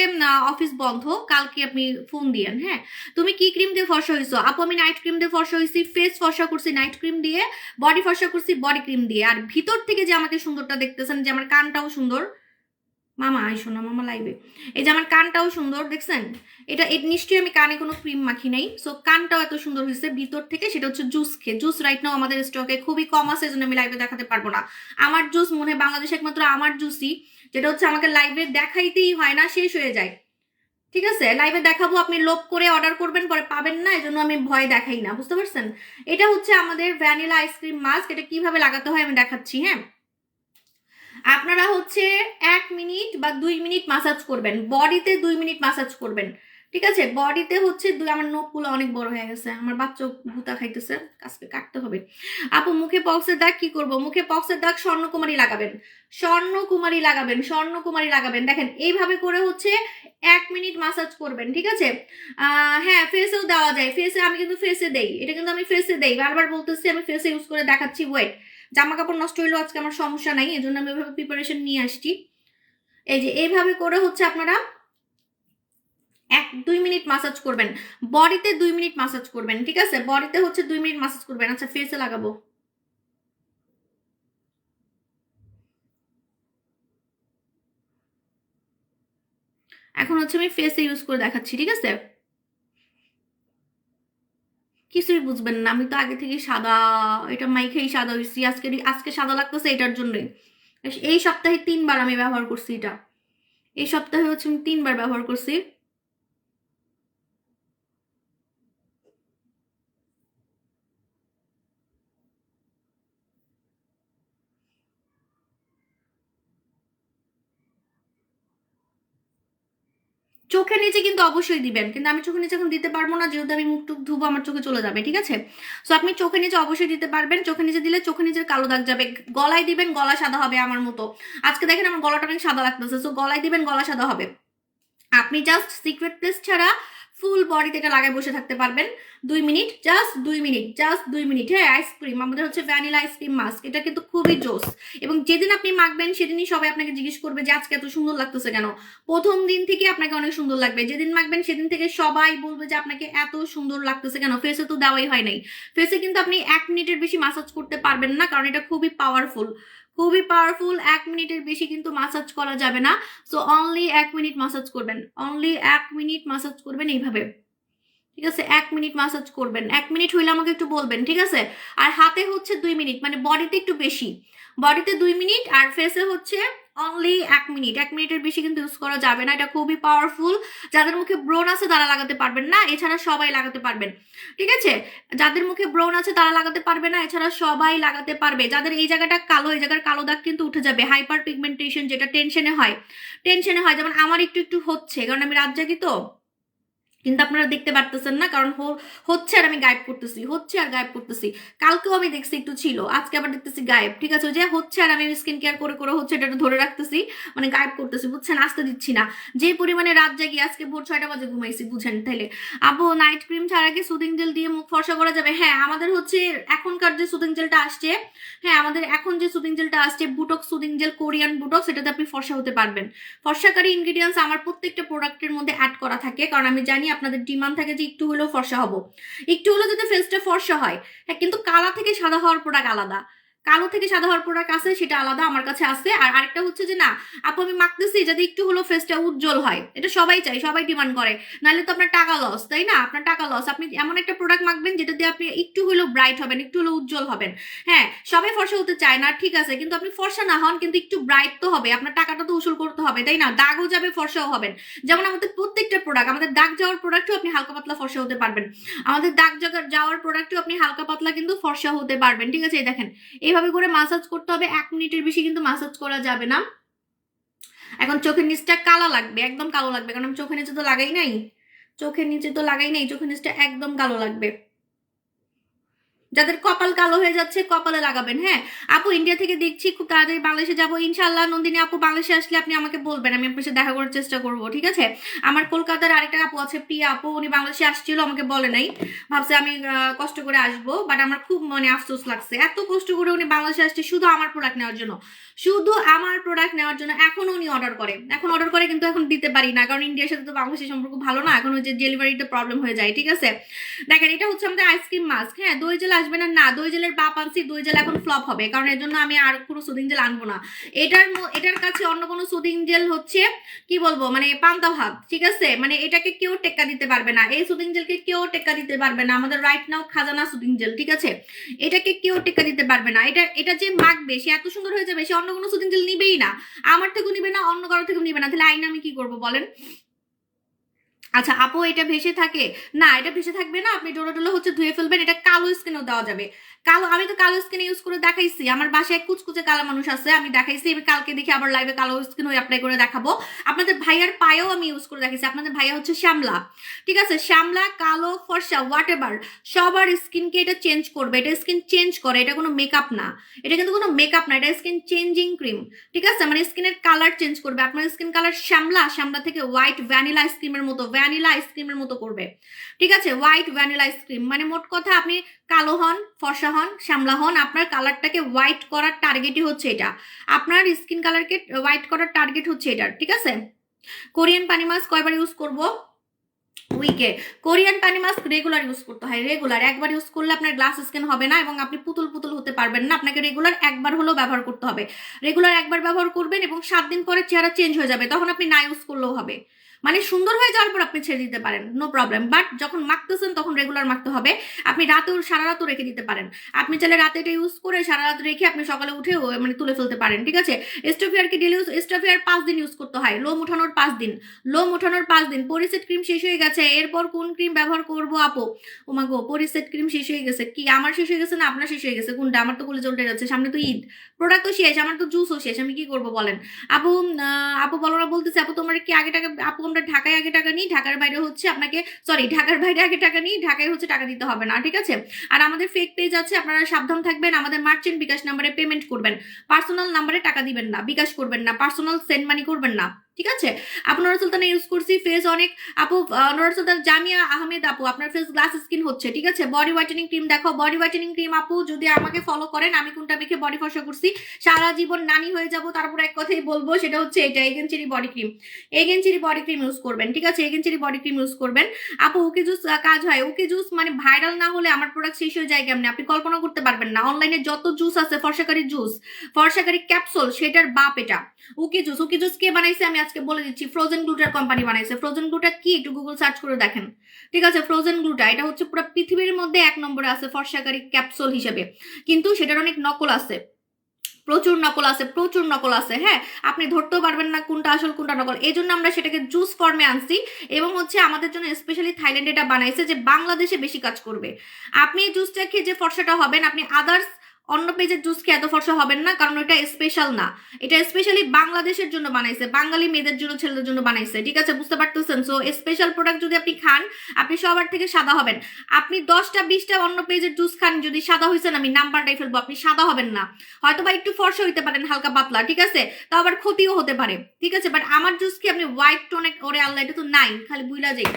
অফিস বন্ধ, কালকে আপনি ফোন দিয়েন। হ্যাঁ, তুমি কি ক্রিম দিয়ে ফর্সা হয়েছো? আপু আমি নাইট ক্রিম দিয়ে ফর্সা হয়েছি, ফেস ফর্সা করছি নাইট ক্রিম দিয়ে, বডি ফর্সা করছি বডি ক্রিম দিয়ে। আর ভিতর থেকে যে আমাকে সুন্দরটা দেখতেছেন, যে আমার কানটাও সুন্দর, মামা আইসো না মামা লাইভে, এই যে আমার কানটাও সুন্দর দেখছেন, এটা নিশ্চয়ই আমি কানে কোনো ক্রিম মাখি নাই। সো কানটাও এত সুন্দর হয়েছে ভিতর থেকে, সেটা হচ্ছে জুস খেয়ে। জুস রাইট নাও আমাদের স্টকে খুবই কম আছে, এই জন্য আমি লাইভে দেখাতে পারবো না। আমার জুস মনে হয় বাংলাদেশে একমাত্র আমার জুসই, যেটা হচ্ছে আমাকে লাইভে দেখাইতেই হয় না, শেষ হয়ে যায়, ঠিক আছে? লাইভে দেখাবো, আপনি লোভ করে অর্ডার করবেন, পরে পাবেন না, এই জন্য আমি ভয় দেখাই না, বুঝতে পারছেন? এটা হচ্ছে আমাদের ভ্যানিলা আইসক্রিম মাস্ক, এটা কিভাবে লাগাতে হয় আমি দেখাচ্ছি। হ্যাঁ, আপনারা হচ্ছে 1 মিনিট বা 2 মিনিট মাসাজ করবেন, বডিতে 2 মিনিট মাসাজ করবেন, ঠিক আছে? বডিতে হচ্ছে আমার নখগুলো অনেক বড় হয়ে গেছে, আমার বাচ্চা ভুতা খাইতেছে, কাজকে কাটতে হবে। আপু মুখে পক্সের দাগ কি করব? মুখে পক্সের দাগ স্বর্ণকুমারী লাগাবেন, স্বর্ণকুমারী লাগাবেন, স্বর্ণকুমারী লাগাবেন। দেখেন এইভাবে করে হচ্ছে 1 মিনিট মাসাজ করবেন, ঠিক আছে? হ্যাঁ, ফেসেও দেওয়া যায়, ফেসে আমি কিন্তু ফেসে দেই, এটা কিন্তু আমি ফেসে দেই, বারবার বলতেছি আমি ফেসে ইউজ করে দেখাচ্ছি। ওয়েট, জামা কাপড় নষ্ট হইলেও আজকে আমার সমস্যা নাই, এই জন্য আমি ওইভাবে প্রিপারেশন নিয়ে আসছি। এই যে এইভাবে করে হচ্ছে আপনারা 2 মিনিট মাসাজ করবেন, বডিতে 2 মিনিট মাসাজ করবেন, ঠিক আছে? বডিতে হচ্ছে 2 মিনিট মাসাজ করবেন। আচ্ছা, ফেসে লাগাবো। এখন হচ্ছে আমি ফেসে ইউজ করে দেখাচ্ছি, ঠিক আছে? কিছুই বুঝবেন না, আমি তো আগে থেকে সাদা, এটা মাইখেই সাদা হয়েছি, আজকে আজকে সাদা লাগতেছে এটার জন্যই। এই সপ্তাহে 3 বার আমি ব্যবহার করছি এটা, এই সপ্তাহে হচ্ছে আমি 3 বার ব্যবহার করছি। চোখের নিচে কিন্তু অবশ্যই দিবেন, কিন্তু আমি চোখের নিচে এখন দিতে পারবো না, যেহেতু আমি মুখ টুক ধুবো, আমার চোখে চলে যাবে, ঠিক আছে? সো আপনি চোখের নিচে অবশ্যই দিতে পারবেন, চোখের নিচে দিলে চোখের নিচের কালো দাগ যাবে। গলায় দিবেন, গলা সাদা হবে আমার মতো। আজকে দেখেন আমার গলাটা অনেক সাদা লাগতেছে, সো গলায় দিবেন, গলা সাদা হবে। আপনি জাস্ট সিক্রেট প্লেস ছাড়া ফুল বডিতে এটা লাগায় বসে থাকতে পারবেন 2 minute, just 2 minute, just 2 minute. হ্যাঁ, আইসক্রিম আমাদের হচ্ছে ভ্যানিলা আইসক্রিম মাস্ক, এটা কিন্তু খুবই জোস। এবং যেদিন আপনি মাখবেন সেদিনই সবাই আপনাকে জিজ্ঞেস করবে যে আজকে এত সুন্দর লাগতেছে কেন। প্রথম দিন থেকে আপনাকে অনেক সুন্দর লাগবে, যেদিন মাখবেন সেদিন থেকে সবাই বলবে যে আপনাকে এত সুন্দর লাগতেছে কেন। ফেসে তো দেওয়াই হয় নাই, ফেসে কিন্তু আপনি 1 মিনিটের বেশি মাসাজ করতে পারবেন না, কারণ এটা খুবই পাওয়ারফুল, খুবই পাওয়ারফুল। 1 মিনিটের বেশি কিন্তু মাসাজ করা যাবে না। সো অনলি 1 মিনিট মাসাজ করবেন, অনলি 1 মিনিট মাসাজ করবেন এইভাবে, ঠিক আছে? 1 মিনিট মাসাজ করবেন, 1 মিনিট হইলে আমাকে একটু বলবেন, ঠিক আছে? আর হাতে হচ্ছে 2 মিনিট, মানে বডিতে একটু বেশি, বডিতে 2 মিনিট, আর ফেসে হচ্ছে অনলি 1 মিনিট। 1 মিনিটের বেশি কিন্তু ইউজ করা যাবে না, এটা খুবই পাওয়ারফুল। যাদের মুখে ব্রণ আছে তারা লাগাতে পারবেন না, এছাড়া সবাই লাগাতে পারবেন, ঠিক আছে? যাদের মুখে ব্রণ আছে তারা লাগাতে পারবে না, এছাড়া সবাই লাগাতে পারবে। যাদের এই জায়গাটা কালো, এই জায়গার কালো দাগ কিন্তু উঠে যাবে, হাইপার পিগমেন্টেশন যেটা টেনশনে হয়, টেনশনে হয়, যেমন আমার একটু একটু হচ্ছে, কারণ আমি রাত জাগি তো, কিন্তু আপনারা দেখতে পারতেছেন না, কারণ হচ্ছে আর আমি গায়েব করতেছি, হচ্ছে আর গায়েব করতেছি। কালকেও আমি দেখছি একটু ছিল, আজকে আবার দেখতেছি গায়েব। ঠিক আছে, যে হচ্ছে আর আমি স্কিন কেয়ার করে করে হচ্ছে এটা ধরে রাখতেছি, মানে গায়েব করতেছি, বুঝছেন, আসতে দিচ্ছি না। যে পরিমাণে রাত জাগি, আজকে ভোর 6টা বাজে ঘুমাইছি, বুঝেন। তাইলে আপু নাইট ক্রিম ছাড়া কি সুদিং জেল দিয়ে মুখ ফর্সা করা যাবে? হ্যাঁ, আমাদের হচ্ছে এখনকার যে সুদিং জেলটা আসছে, হ্যাঁ আমাদের এখন যে সুদিং জেলটা আসছে botox soothing jail, Korean botox, এটাতে আপনি ফর্সা হতে পারবেন। ফর্সাকারী ইনগ্রিডিয়েন্টস আমার প্রত্যেকটা প্রোডাক্টের মধ্যে অ্যাড করা থাকে, কারণ আমি জানি আপনাদের ডিমান্ড থাকে যে একটু হলেও ফর্সা হবো, একটু হলেও যাতে ফেসটা ফর্সা হয়। হ্যাঁ, কিন্তু কালা থেকে সাদা হওয়ার প্রোডাক্ট আলাদা, কালো থেকে সাদা হওয়ার প্রোডাক্ট আছে, সেটা আলাদা আমার কাছে আছে। আর আরেকটা হচ্ছে যে না আপু আমি মাখতেছি যাতে একটু হলো ফেসটা উজ্জ্বল হয়, এটা সবাই চাই, সবাই ডিমান্ড করে, নাহলে তো আপনার টাকা লস, তাই না? আপনার টাকা লস। আপনি এমন একটা প্রোডাক্ট মাখবেন যেটা দিয়ে আপনি একটু হলেও ব্রাইট হবেন, একটু হলেও উজ্জ্বল হবেন। হ্যাঁ, সবাই ফর্সা হতে চায় না, ঠিক আছে, কিন্তু আপনি ফর্সা না হন কিন্তু একটু ব্রাইট তো হবে, আপনার টাকাটা তো উসুল করতে হবে, তাই না? দাগও যাবে, ফর্সাও হবেন। যেমন আমাদের প্রত্যেকটা প্রোডাক্ট, আমাদের দাগ যাওয়ার প্রোডাক্টও আপনি হালকা পাতলা ফর্সা হতে পারবেন, আমাদের দাগ যাওয়ার প্রোডাক্টও আপনি হালকা পাতলা কিন্তু ফর্সা হতে পারবেন। ঠিক আছে, এই দেখেন এইভাবে করে মাসাজ করতে হবে, 1 মিনিটের বেশি কিন্তু মাসাজ করা যাবে না। এখন চোখের নিচটা কালো লাগবে, একদম কালো লাগবে, কারণ আমি চোখের নিচে তো লাগাই নাই, চোখের নিচে তো লাগাই নাই, চোখের নিচটা একদম কালো লাগবে। যাদের কপাল কালো হয়ে যাচ্ছে কপালে লাগাবেন। হ্যাঁ আপু ইন্ডিয়া থেকে দেখছি, খুব তাড়াতাড়ি বাংলাদেশে যাবো ইনশাল্লাহ। নন্দিনী আপু বাংলাদেশে আসলে আপনি আমাকে বলবেন, আমি আপনার সাথে দেখা করার চেষ্টা করবো, ঠিক আছে? আমার কলকাতার আরেকটা আপু আছে, প্রিয়া আপু, উনি বাংলাদেশে আসছিল, আমাকে বলে নাই, ভাবছে আমি কষ্ট করে আসবো, বাট আমার খুব মানে আফসোস লাগছে, এত কষ্ট করে উনি বাংলাদেশে আসছে শুধু আমার প্রোডাক্ট নেওয়ার জন্য, শুধু আমার প্রোডাক্ট নেওয়ার জন্য। এখন উনি অর্ডার করে, এখন অর্ডার করে, কিন্তু এখন দিতে পারি না, কারণ ইন্ডিয়ার সাথে তো বাংলাদেশের সম্পর্ক ভালো না, এখন ওই যে ডেলিভারিতে প্রবলেম হয়ে যায়। ঠিক আছে, দেখেন এটা হচ্ছে আমাদের আইসক্রিম মাস্ক। হ্যাঁ, দই জেল আসবে না, না দই জেলের বাপ আনছি, দই জেল এখন ফ্লপ হবে, কারণ এর জন্য আমি আর কোনো সুদিং জেল আনবো না। এটার কাছে অন্য কোনো সুদিং জেল হচ্ছে কি বলবো, মানে পান্তা ভাত। ঠিক আছে, মানে এটাকে কেউ টেক্কা দিতে পারবে না, এই সুদিং জেলকে কেউ টেক্কা দিতে পারবে না, আমাদের রাইট নাও খাজানা সুদিং জেল। ঠিক আছে, এটাকে কেউ টেক্কা দিতে পারবে না। এটা যে মাখবে সে এত সুন্দর হয়ে যাবে, সে অন্য কোনো সুদিং জেল নিবেই না, আমার থেকেও নিবে না, অন্য কারো থেকেও নিবে না, তাহলে আইনা আমি কি করবো বলেন? আচ্ছা আপু এটা ভেসে থাকে না, এটা ভেসে থাকবে না, আপনি ডোলো ডোলো হচ্ছে ধুয়ে ফেলবেন, এটা কালো স্কিনেও দেওয়া যাবে। কালো, আমি তো কালো স্কিনে ইউজ করে দেখাইছি, আমার বাসায় কুচকুচে কালো মানুষ আছে, আমি দেখাইছি, আমি কালকে দেখি আবার লাইভে কালো স্কিন ওই অ্যাপ্লাই করে দেখাবো। আপনাদের ভাইয়ার পায়েও আমি ইউজ করে দেখাইছি, আপনাদের ভাইয়া হচ্ছে শ্যামলা, ঠিক আছে, শ্যামলা, কালো, ফর্সা, হোয়াট এভার, সবার স্কিনকে এটা চেঞ্জ করবে, এটা স্কিন চেঞ্জ করে, এটা কোনো মেকআপ না, এটা কিন্তু কোনো মেকআপ না, এটা স্কিন চেঞ্জিং ক্রিম। ঠিক আছে, মানে স্কিনের কালার চেঞ্জ করবে, আপনার স্কিন কালার শ্যামলা, শ্যামলা থেকে হোয়াইট ভ্যানিলা আইসক্রিমের মতো, ভ্যানিলা আইসক্রিমের মতো করবে। ঠিক আছে, হোয়াইট ভ্যানিলা আইসক্রিম, মানে মোট কথা আপনি কালো হন, ফর্সা হন, শ্যামলা হন, আপনার কালারটাকে হোয়াইট করার টার্গেটই হচ্ছে এটা, আপনার স্কিন কালারকে হোয়াইট করার টার্গেট হচ্ছে এটা। ঠিক আছে, কোরিয়ান পানি মাস্ক কয়বার ইউজ করব? উইকে। কোরিয়ান পানি মাস্ক রেগুলার ইউজ করতে হয়, রেগুলার, একবার ইউজ করলে আপনার গ্লাস স্কিন হবে না এবং আপনি পুতুল পুতুল হতে পারবেন না, আপনাকে রেগুলার একবার হলেও ব্যবহার করতে হবে, রেগুলার একবার ব্যবহার করবেন এবং 7 দিন পরে চেহারা চেঞ্জ হয়ে যাবে, তখন আপনি না ইউজ করলেও হবে, মানে সুন্দর হয়ে যাওয়ার পর আপনি ছেড়ে দিতে পারেন, নো প্রবলেম, বাট যখন মাখতেছেন তখন রেগুলার মাখতে হবে। আপনি রাতেও, সারা রাতও রেখে দিতে পারেন, আপনি চাইলে রাতে এটা ইউজ করে সারা রাত রেখে আপনি সকালে উঠে মানে তুলে ফেলতে পারেন। ঠিক আছে, স্টোফিয়ারকে ডেলি ইউজ, স্টোফিয়ার 5 দিন ইউজ করতে হয়, লোম উঠানোর 5 দিন, লোম উঠানোর 5 দিন। পরিসেট ক্রিম শেষ হয়ে গেছে, এরপর কোন ক্রিম ব্যবহার করবো আপু? ও মা গো, পরিসেট ক্রিম শেষ হয়ে গেছে, কি আমার শেষ হয়ে গেছে না আপনার শেষ হয়ে গেছে? কোনটা? আমার তো কলেজে উল্টে যাচ্ছে, সামনে তো ঈদ, প্রোডাক্ট তো শেষ, আমার তো জুসও শেষ, আমি কি করবো বলেন? আপু আপু বলো না, বলতেছে আপু তোমার কি আগে টাকা, আপু আমরা ঢাকায় আগে টাকা নিই, ঢাকার বাইরে হচ্ছে আপনাকে, সরি ঢাকার বাইরে আগে টাকা নিই, ঢাকায় হচ্ছে টাকা দিতে হবে না। ঠিক আছে, আর আমাদের ফেক পেজ আছে, আপনারা সাবধান থাকবেন, আমাদের মার্চেন্ট বিকাশ নাম্বারে পেমেন্ট করবেন, পার্সোনাল নাম্বারে টাকা দিবেন না, বিকাশ করবেন না, পার্সোনাল সেন্ড মানি করবেন না। ঠিক আছে, আপু নোরা সুলতানা ইউজ করছি, ফেস অনেক, আপু নোরা সুলতান, জামিয়া আহমেদ আপু আপনার ফেস গ্লাস স্কিন হচ্ছে। ঠিক আছে, বডি হোয়াইটেনিং ক্রিম দেখো, বডি হোয়াইটেনিং ক্রিম আপু যদি আমাকে ফলো করেন, আমি কোনটা মেখে বডি ফর্সা করছি, সারা জীবন নানি হয়ে যাব, তারপর এক কথাই বলবো, সেটা হচ্ছে এটা এগেনচেরি বডি ক্রিম, এগেনচেরি বডি ক্রিম ইউজ করবেন। ঠিক আছে, এগেনচেরি বডি ক্রিম ইউজ করবেন। আপু ওকে জুস কাজ হয়, ওকে জুস মানে ভাইরাল না হলে আমার প্রোডাক্ট শেষ হয়ে যায় কেমনে, আপনি কল্পনা করতে পারবেন না, অনলাইনে যত জুস আছে, ফর্সাকারী জুস, ফর্সাকারী ক্যাপসুল, সেটার বাপ এটা ওকে জুস। ওকে জুস কে বানাইছে আমি আজকে বলে দিচ্ছি, ফ্রোজেন গ্লুটার কোম্পানি বানাইছে। ফ্রোজেন গ্লুটা কি একটু গুগল সার্চ করে দেখেন। ঠিক আছে, ফ্রোজেন গ্লুটা এটা হচ্ছে পুরো পৃথিবীর মধ্যে 1 নম্বরে আছে ফর্সাকারী ক্যাপসুল হিসেবে, কিন্তু সেটার অনেক নকল আছে, প্রচুর নকল আছে, প্রচুর নকল আছে। হ্যাঁ, আপনি ধরতেও পারবেন না কোনটা আসল কোনটা নকল, এই জন্য আমরা সেটাকে জুস ফর্মে আনছি এবং হচ্ছে আমাদের জন্য স্পেশালি থাইল্যান্ডে এটা বানাইছে যে বাংলাদেশে বেশি কাজ করবে। আপনি এই জুসটা খেয়ে যে ফর্সাটা হবেন, আপনি আদার্স অন্য পেজের জুস খেয়ে এত ফর্সা হবেন না, কারণ এটা স্পেশাল না, এটা স্পেশালি বাংলাদেশের জন্য বানাইছে, বাঙালি মেয়েদের জন্য, ছেলেদের জন্য বানাইছে, ঠিক আছে, বুঝতে পারতেছেন? সো স্পেশাল প্রোডাক্ট যদি আপনি খান, আপনি সবার থেকে সাদা হবেন। আপনি 10টা 20টা অন্য পেজের জুস খান, যদি সাদা হয়েছেন আমি নাম্বারটাই ফেলবো, আপনি সাদা হবেন না, হয়তো বা একটু ফর্সা হইতে পারেন হালকা পাতলা, ঠিক আছে, তাও আবার ক্ষতিও হতে পারে, ঠিক আছে, বাট আমার জুস কি আপনি হোয়াইট টোনে, ওরে আল্লাহ, এটা তো নাই, খালি বুইলা যাই,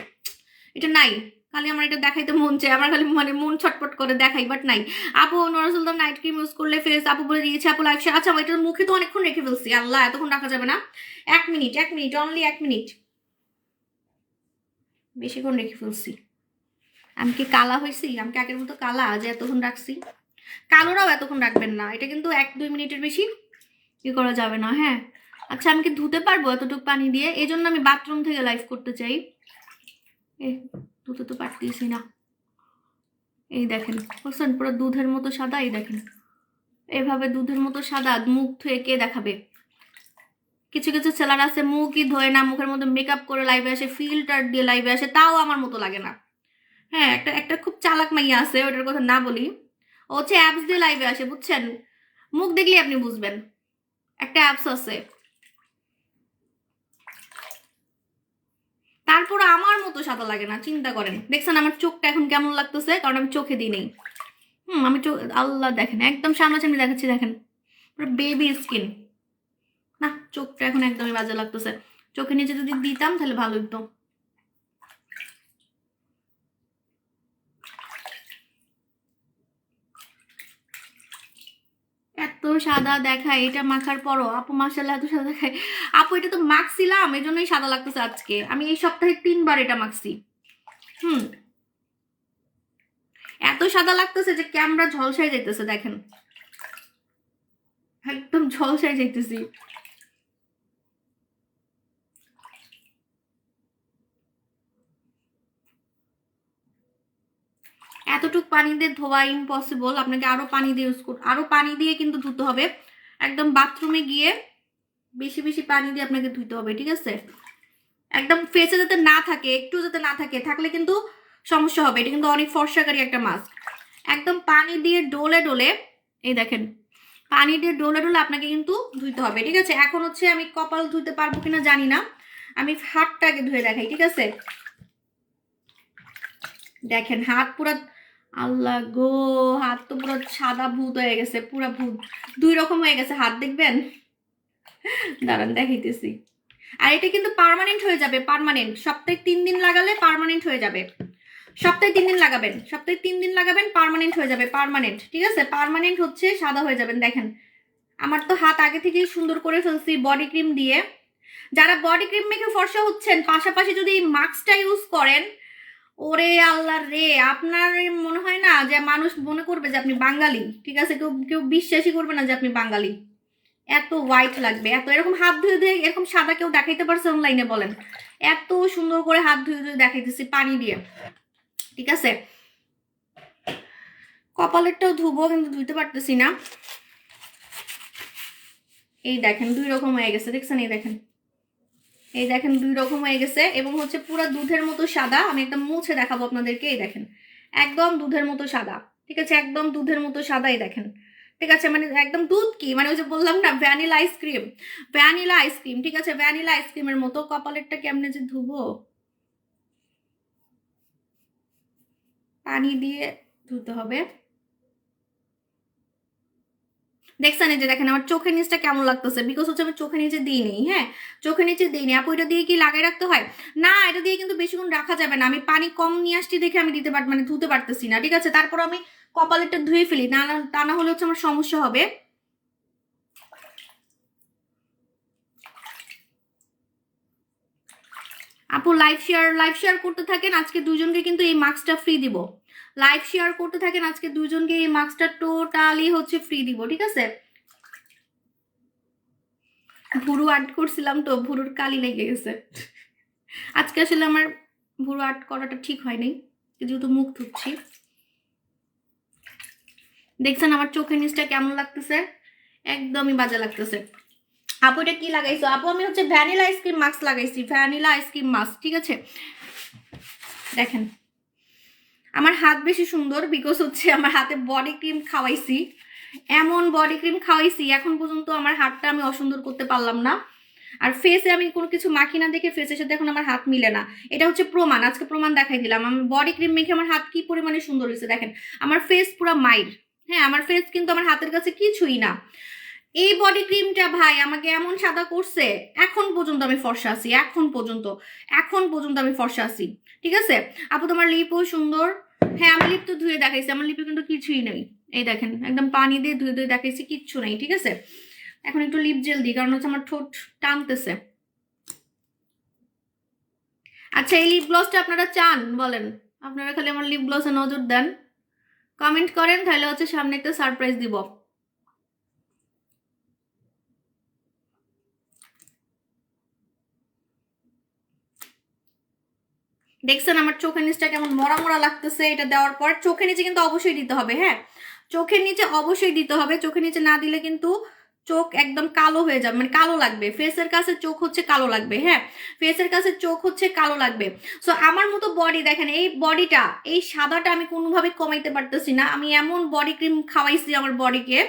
এটা নাই, খালি আমার এটা দেখাইতে মন চায়, আমার খালি মানে মন ছটপট করে দেখাই, বাট নাই। আপু নরসুলতান নাইট ক্রিম ইউজ করলে ফেস, আপু বলে দিয়েছে আপু লাইফ, আচ্ছা এটা মুখে তো অনেকক্ষণ রেখে ফেলছি, আল্লাহ এতক্ষণ রাখা যাবে না, 1 মিনিট, 1 মিনিট, অনলি 1 মিনিট, বেশিক্ষণ রেখে ফেলছি। আমি কি কালা হয়েছি? আমি কি আগের মতো কালা যে এতক্ষণ রাখছি? কালোরাও এতক্ষণ রাখবেন না, এটা কিন্তু 1-2 মিনিটের বেশি কি করা যাবে না, হ্যাঁ। আচ্ছা আমি কি ধুতে পারবো এতটুকু পানি দিয়ে? এই জন্য আমি বাথরুম থেকে লাইভ করতে চাই। ধুতে তো পারতেছি না। এই দেখেন বুঝছেন, পুরো দুধের মতো সাদা, এই দেখেন এভাবে দুধের মতো সাদা, মুখ ধুয়ে কে দেখাবে? কিছু কিছু ছেলের আছে মুখই ধোয় না, মুখের মধ্যে মেকআপ করে লাইভে আসে, ফিল্টার দিয়ে লাইভে আসে, তাও আমার মতো লাগে না। হ্যাঁ, একটা একটা খুব চালাক মাইয়া আছে, ওটার কথা না বলি, ও হচ্ছে অ্যাপস দিয়ে লাইভে আসে, বুঝছেন, মুখ দেখলে আপনি বুঝবেন, একটা অ্যাপস আছে, তারপর আমার মতো সাদা লাগে না, চিন্তা করেন। দেখছেন আমার চোখটা এখন কেমন লাগতেছে, কারণ আমি চোখে দিই নেই। আমি চোখ, আল্লাহ দেখেন একদম সামনাসামনি দেখাচ্ছি, দেখেন পুরো বেবি স্কিন। না, চোখটা এখন একদমই বাজে লাগতেছে, চোখের নিচে যদি দিতাম তাহলে ভালো হতো। এত সাদা দেখায় এটা মাখার পরও, আপু মাশাআল্লাহ এত সাদা দেখায়। আপু এটা তো মাখছিলাম, এই জন্যই সাদা লাগতেছে আজকে, আমি এই সপ্তাহে 3বার এটা মাখছি। এত সাদা লাগতেছে যে ক্যামেরা ঝলসাই যাইতেছে, দেখেন একদম ঝলসাই যাইতেছি। এতটুক পানি দিয়ে ধোয়া ইম্পসিবল, আপনাকে আরো পানি দিয়ে আরো পানি দিয়ে কিন্তু ধুতে হবে, একদম বাথরুমে গিয়ে বেশি বেশি পানি দিয়ে আপনাকে ধুতে হবে, ঠিক আছে, একদম ফেসে যাতে না থাকে, একটু যাতে না থাকে, থাকলে কিন্তু সমস্যা হবে। এটা কিন্তু অনেক ফর্সাকারী একটা মাস্ক, একদম পানি দিয়ে ডোলে ডোলে, এই দেখেন পানি দিয়ে ডোলে ডোলে আপনাকে কিন্তু ধুইতে হবে, ঠিক আছে। এখন হচ্ছে আমি কপাল ধুইতে পারবো কিনা জানি না, আমি হাতটাকে ধুয়ে দেখাই, ঠিক আছে। দেখেন হাত পুরা, আল্লাহ গো, হাত তো পুরো সাদা ভূত হয়ে গেছে, পুরা ভূত 2 রকম হয়ে গেছে হাত, দেখবেন, দাঁড়ান দেখাইতেছি। আর এটা কিন্তু পার্মানেন্ট হয়ে যাবে, পার্মানেন্ট, সপ্তাহে 3 দিন লাগালে পার্মানেন্ট হয়ে যাবে, সপ্তাহে 3 দিন লাগাবেন, সপ্তাহে 3 দিন লাগাবেন, পার্মানেন্ট হয়ে যাবে, পার্মানেন্ট, ঠিক আছে, পার্মানেন্ট হচ্ছে সাদা হয়ে যাবেন। দেখেন আমার তো হাত আগে থেকেই সুন্দর করে ফেলছি বডি ক্রিম দিয়ে। যারা বডি ক্রিম মেখে ফর্সা হচ্ছেন, পাশাপাশি যদি এই মাস্কটা ইউজ করেন, ওরে আল্লাহ রে, আপনার মনে হয় না যে মানুষ মনে করবে যে আপনি বাঙালি, ঠিক আছে, কেউ কেউ বিশ্বাসই করবে না যে আপনি বাঙালি, এত হোয়াইট লাগবে, এত এরকম হাত ধুয়ে ধুয়ে এরকম সাদা কেউ দেখাইতে পারছে অনলাইনে বলেন? এত সুন্দর করে হাত ধুয়ে ধুয়ে দেখাইতেছি পানি দিয়ে, ঠিক আছে। কপালেরটাও ধুবো কিন্তু ধুইতে পারতেছি না, এই দেখেন 2 রকম হয়ে গেছে, দেখছেন, এই দেখেন, এই দেখেন 2 রকম হয়ে গেছে, এবং হচ্ছে পুরো দুধের মতো সাদা। আমি একদম মুছে দেখাবো আপনাদেরকে, এই দেখেন একদম দুধের মতো সাদা, ঠিক আছে, একদম দুধের মতো সাদাই দেখেন, ঠিক আছে, মানে একদম দুধ কি, মানে ওই যে বললাম না ভ্যানিলা আইসক্রিম, ভ্যানিলা আইসক্রিম, ঠিক আছে, ভ্যানিলা আইসক্রিমের মতো। কপালেরটা কেমনে যে ধুবো, পানি দিয়ে ধুতে হবে। দেখছেন এই যে দেখেন আমার চোখের নিচটা কেমন লাগতেছে, বিকজ হচ্ছে আমি চোখের নিচে দিই নেই, হ্যাঁ চোখের নিচে দিই নি। আপু এটা দিয়ে কি লাগাই রাখতে হয়? না, এটা দিয়ে কিন্তু বেশিক্ষণ রাখা যাবে না, আমি পানি কম নিয়ে আসছি দেখে আমি দিতে পার মানে ধুতে পারতেছি না, ঠিক আছে, তারপর আমি কপালেরটা ধুয়ে ফেলি, তা না হলে হচ্ছে আমার সমস্যা হবে। আপু লাইভ শেয়ার করতে থাকেন, আজকে 2জনকে কিন্তু এই মাস্কটা ফ্রি দিব, লাইভ শেয়ার করতে থাকেন, আজকে 2জনকে এই মাস্কটা টোটালি হচ্ছে ফ্রি দিব, ঠিক আছে। ভুরু আর্ট করছিলাম তো, ভুরুর কালি লেগে গেছে আজকে, আসলে আমার ভুরু আর্ট করাটা ঠিক হয়নি, যেহেতু মুখ ধুচ্ছি। দেখছেন আমার চোখের নিচটা কেমন লাগতেছে, একদমই বাজে লাগতেছে। আপু এটা কি লাগাইছো? আপু আমি হচ্ছে ভ্যানিলা আইসক্রিম মাস্ক লাগাইছি, ভ্যানিলা আইসক্রিম মাস্ক, ঠিক আছে। দেখেন আমার হাত বেশি সুন্দর, বিকজ হচ্ছে আমার হাতে বডি ক্রিম খাওয়াইছি, এমন বডি ক্রিম খাওয়াইছি, এখন পর্যন্ত আমার হাতটা আমি অসুন্দর করতে পারলাম না। আর ফেসে আমি কোনো কিছু মাখি না দেখে ফেসের সাথে এখন আমার হাত মিলে না। এটা হচ্ছে প্রমাণ, আজকে প্রমাণ দেখাই দিলাম। আমি বডি ক্রিম মেখে আমার হাত কি পরিমাণে সুন্দর হয়েছে দেখেন। আমার ফেস পুরো মাইর, হ্যাঁ আমার ফেস কিন্তু আমার হাতের কাছে কিছুই না। এই বডি ক্রিমটা ভাই আমাকে এমন সাদা করছে, এখন পর্যন্ত আমি ফর্সা আছি, এখন পর্যন্ত আমি ফর্সা আছি। ঠিক আছে আপু, তোমার লিপও সুন্দর। হ্যাঁ আমি লিপ তো ধুয়ে দেখাইছি, আমার লিপে কিন্তু কিছুই নেই। এই দেখেন একদম পানি দিয়ে ধুয়ে ধুয়ে দেখাইছি, কিচ্ছু নেই। ঠিক আছে এখন একটু লিপ জেল দিই, কারণ হচ্ছে আমার ঠোঁট টানতেছে। আচ্ছা এই লিপ গ্লসটা আপনারা চান বলেন? আপনারা খালি আমার লিপ গ্লসে নজর দেন, কমেন্ট করেন, তাহলে হচ্ছে সামনে একটা সারপ্রাইজ দিব। দেখছেন আমার চোখের নিচটা কেমন মরা মরা লাগতেছে? এটা দেওয়ার পর চোখের নিচে কিন্তু অবশ্যই দিতে হবে, হ্যাঁ চোখের নিচে অবশ্যই দিতে হবে। চোখের নিচে না দিলে কিন্তু চোখ একদম কালো হয়ে যাবে, মানে কালো লাগবে। ফেসের কাছে চোখ হচ্ছে কালো লাগবে, হ্যাঁ ফেসের কাছে চোখ হচ্ছে কালো লাগবে। সো আমার মতো বডি দেখেন, এই বডিটা, এই সাদাটা আমি কোনোভাবে কমাইতে পারতেছি না। আমি এমন বডি ক্রিম খাওয়াইছি আমার বডিকে,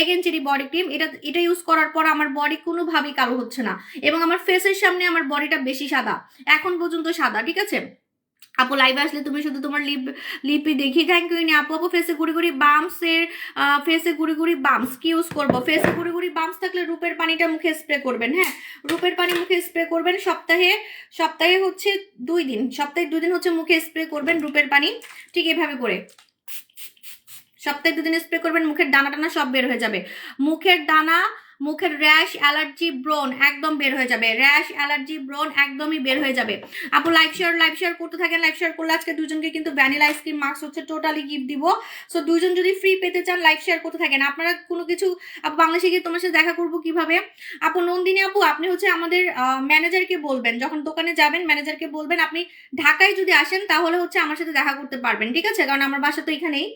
এগেনচেরি বডি ক্রিম, এটা ইউজ করার পর আমার বডি কোনোভাবেই কালো হচ্ছে না, এবং আমার ফেসের সামনে আমার বডিটা বেশি সাদা, এখন পর্যন্ত সাদা। ঠিক আছে আপু লাইভে আসলে তুমি শুধু তোমার লিপি দেখি, থ্যাংক ইউ আপু। আপু ফেসে গুড়ি গুড়ি বাম্পস এর, ফেসে গুড়ি গুড়ি বাম্পস কি ইউজ করবো? ফেসে গুড়ি গুড়ি বাম্পস থাকলে রূপের পানিটা মুখে স্প্রে করবেন, হ্যাঁ রূপের পানি মুখে স্প্রে করবেন। সপ্তাহে হচ্ছে 2 দিন, সপ্তাহে 2 দিন হচ্ছে মুখে স্প্রে করবেন রূপের পানি, ঠিক এভাবে করে সপ্তাহে 2 দিন স্প্রে করবেন। মুখের দানা টানা সব বের হয়ে যাবে, মুখের দানা, মুখের র্যাশ, অ্যালার্জি, ব্রন একদম বের হয়ে যাবে, র্যাশ, অ্যালার্জি, ব্রন একদমই বের হয়ে যাবে। আপু লাইভ শেয়ার করতে থাকেন। লাইভ শেয়ার করলে আজকে 2জনকে কিন্তু ভ্যানিলা আইসক্রিম মাস্ক হচ্ছে টোটালি গিফট দিব। সো 2জন যদি ফ্রি পেতে চান লাইভ শেয়ার করতে থাকেন। আপনারা কোনো কিছু, আপু বাংলাদেশে গিয়ে তোমার সাথে দেখা করবো কিভাবে? আপু নন্দিনী আপু, আপনি হচ্ছে আমাদের ম্যানেজারকে বলবেন, যখন দোকানে যাবেন ম্যানেজারকে বলবেন আপনি ঢাকায় যদি আসেন তাহলে হচ্ছে আমার সাথে দেখা করতে পারবেন। ঠিক আছে কারণ আমার বাসা তো এখানেই।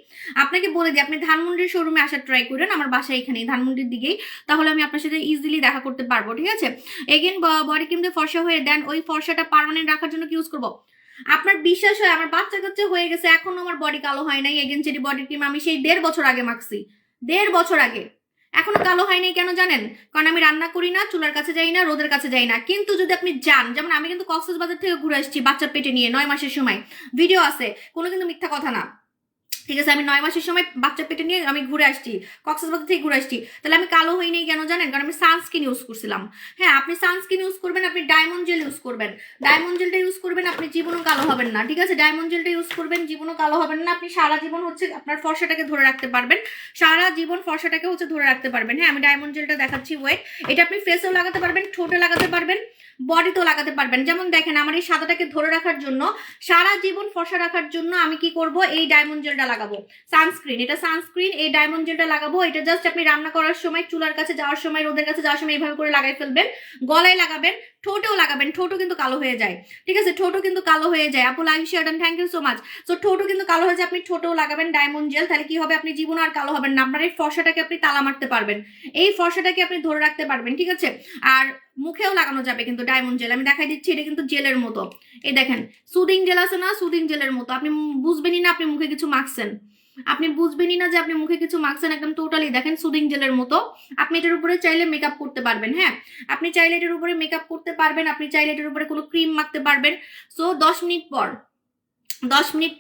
আপনাকে বলে দিই আপনি ধানমন্ডির শোরুমে আসার ট্রাই করেন, আমার বাসা এখানেই ধানমন্ডির দিকেই, তাহলে আমি আপনার সাথে ইজিলি দেখা করতে পারবো। ঠিক আছে এগেন বডি ক্রিম দিয়ে ফর্সা হয়ে দেন, ওই ফর্সাটা পার্মানেন্ট রাখার জন্য কি ইউজ করবো? আপনার বিশ্বাস হয় আমার বাচ্চা কাচ্চা হয়ে গেছে, এখনো আমার বডি কালো হয় নাই। এগেনচেরি বডি ক্রিম আমি সেই 1.5 বছর আগে মাখছি, 1.5 বছর আগে, এখনো কালো হয় নাই। কেন জানেন? কারণ আমি রান্না করি না, চুলার কাছে যাই না, রোদের কাছে যাই না। কিন্তু যদি আপনি যান, যেমন আমি কিন্তু কক্সবাজার থেকে ঘুরে আসছি বাচ্চা পেটে নিয়ে 9 মাসের সময়, ভিডিও আছে, কোনো কিন্তু মিথ্যা কথা না। ঠিক আছে আমি 9 মাসের সময় বাচ্চা পেটে নিয়ে আমি ঘুরে আসছি, কক্সবাজার থেকে ঘুরে আসছি, তাহলে আমি কালো হই নাই কেন জানেন? কারণ আমি সানস্ক্রিন ইউজ করছিলাম। হ্যাঁ আপনি সানস্ক্রিন ইউজ করবেন, আপনি ডায়মন্ড জেল ইউজ করবেন, ডায়মন্ড জেলটা ইউজ করবেন, আপনি জীবনও কালো হবেন না। ঠিক আছে ডায়মন্ড জেলটা ইউজ করবেন, জীবনও কালো হবেন না। আপনি সারা জীবন হচ্ছে আপনার ফর্সাটাকে ধরে রাখতে পারবেন, সারা জীবন ফর্সাটাকে হচ্ছে ধরে রাখতে পারবেন। হ্যাঁ আমি ডায়মন্ড জেলটা দেখাচ্ছি, ওয়েট, এটা আপনি ফেসেও লাগাতে পারবেন, ঠোঁটে লাগাতে পারবেন, বডিতেও লাগাতে পারবেন। যেমন দেখেন আমার এই সাদাটাকে ধরে রাখার জন্য, সারা জীবন ফর্সা রাখার জন্য আমি কি করব, এই ডায়মন্ড জেলটা লাগাবো, সানস্ক্রিন, এটা সানস্ক্রিন, এই ডায়মন্ড জেলটা লাগাবো। এটা জাস্ট আপনি রান্না করার সময়, চুলার কাছে যাওয়ার সময়, রোদের কাছে যাওয়ার সময় এইভাবে করে লাগাই ফেলবেন, গলায় লাগাবেন, ঠোঁটেও লাগাবেন, ঠোঁটও কিন্তু কালো হয়ে যায়। ঠিক আছে ঠোঁটও কিন্তু কালো হয়ে যায়। আপু live share done, thank you so much. So ঠোঁটও কিন্তু কালো হয়ে যায়, আপনি ঠোঁটেও লাগাবেন ডায়মন্ড জেল, তাহলে কি হবে, আপনি জীবন আর কালো হবেন না। আপনার এই ফর্সাটাকে আপনি তালা মারতে পারবেন, এই ফর্সাটাকে আপনি ধরে রাখতে পারবেন। ঠিক আছে আর মুখেও লাগানো যাবে কিন্তু ডায়মন্ড জেল, আমি দেখাই দিচ্ছি, এটা কিন্তু জেলের মতো। এই দেখেন সুদিং জেল আছে না, সুদিং জেলের মতো। আপনি বুঝবেনই না আপনি মুখে কিছু মাখছেন, আপনি বুঝবেনই না যে আপনি মুখে কিছু মাখছেন, একদম টোটালি দেখেন সুদিং জেলের মতো। আপনি এটার উপরে চাইলে মেকআপ করতে পারবেন, হ্যাঁ আপনি চাইলে এটার উপরে মেকআপ করতে পারবেন, আপনি চাইলে এটার উপরে কোনো ক্রিম মাখতে পারবেন। সো 10 মিনিট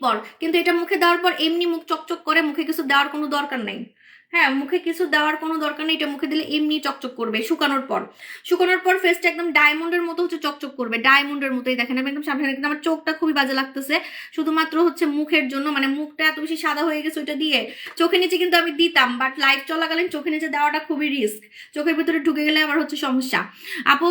পর কিন্তু এটা মুখে দেওয়ার পর এমনি মুখ চকচক করে, মুখে কিছু দেওয়ার কোনো দরকার নেই। হ্যাঁ মুখে কিছু দেওয়ার কোনো দরকার নেই, এটা মুখে দিলে এমনি চকচক করবে। শুকানোর পর ফেসটা একদম ডায়মন্ডের মতো হচ্ছে চকচক করবে, ডায়মন্ডের মতোই। দেখেন আমি একদম সামনে, কিন্তু আমার চোখটা খুবই বাজে লাগতেছে শুধুমাত্র হচ্ছে মুখের জন্য, মানে মুখটা এত বেশি সাদা হয়ে গেছে ওইটা দিয়ে। চোখের নিচে কিন্তু আমি দিতাম, বাট লাইভ চলাকালীন চোখের নিচে দেওয়াটা খুবই রিস্ক, চোখের ভিতরে ঢুকে গেলে আবার হচ্ছে সমস্যা। আপু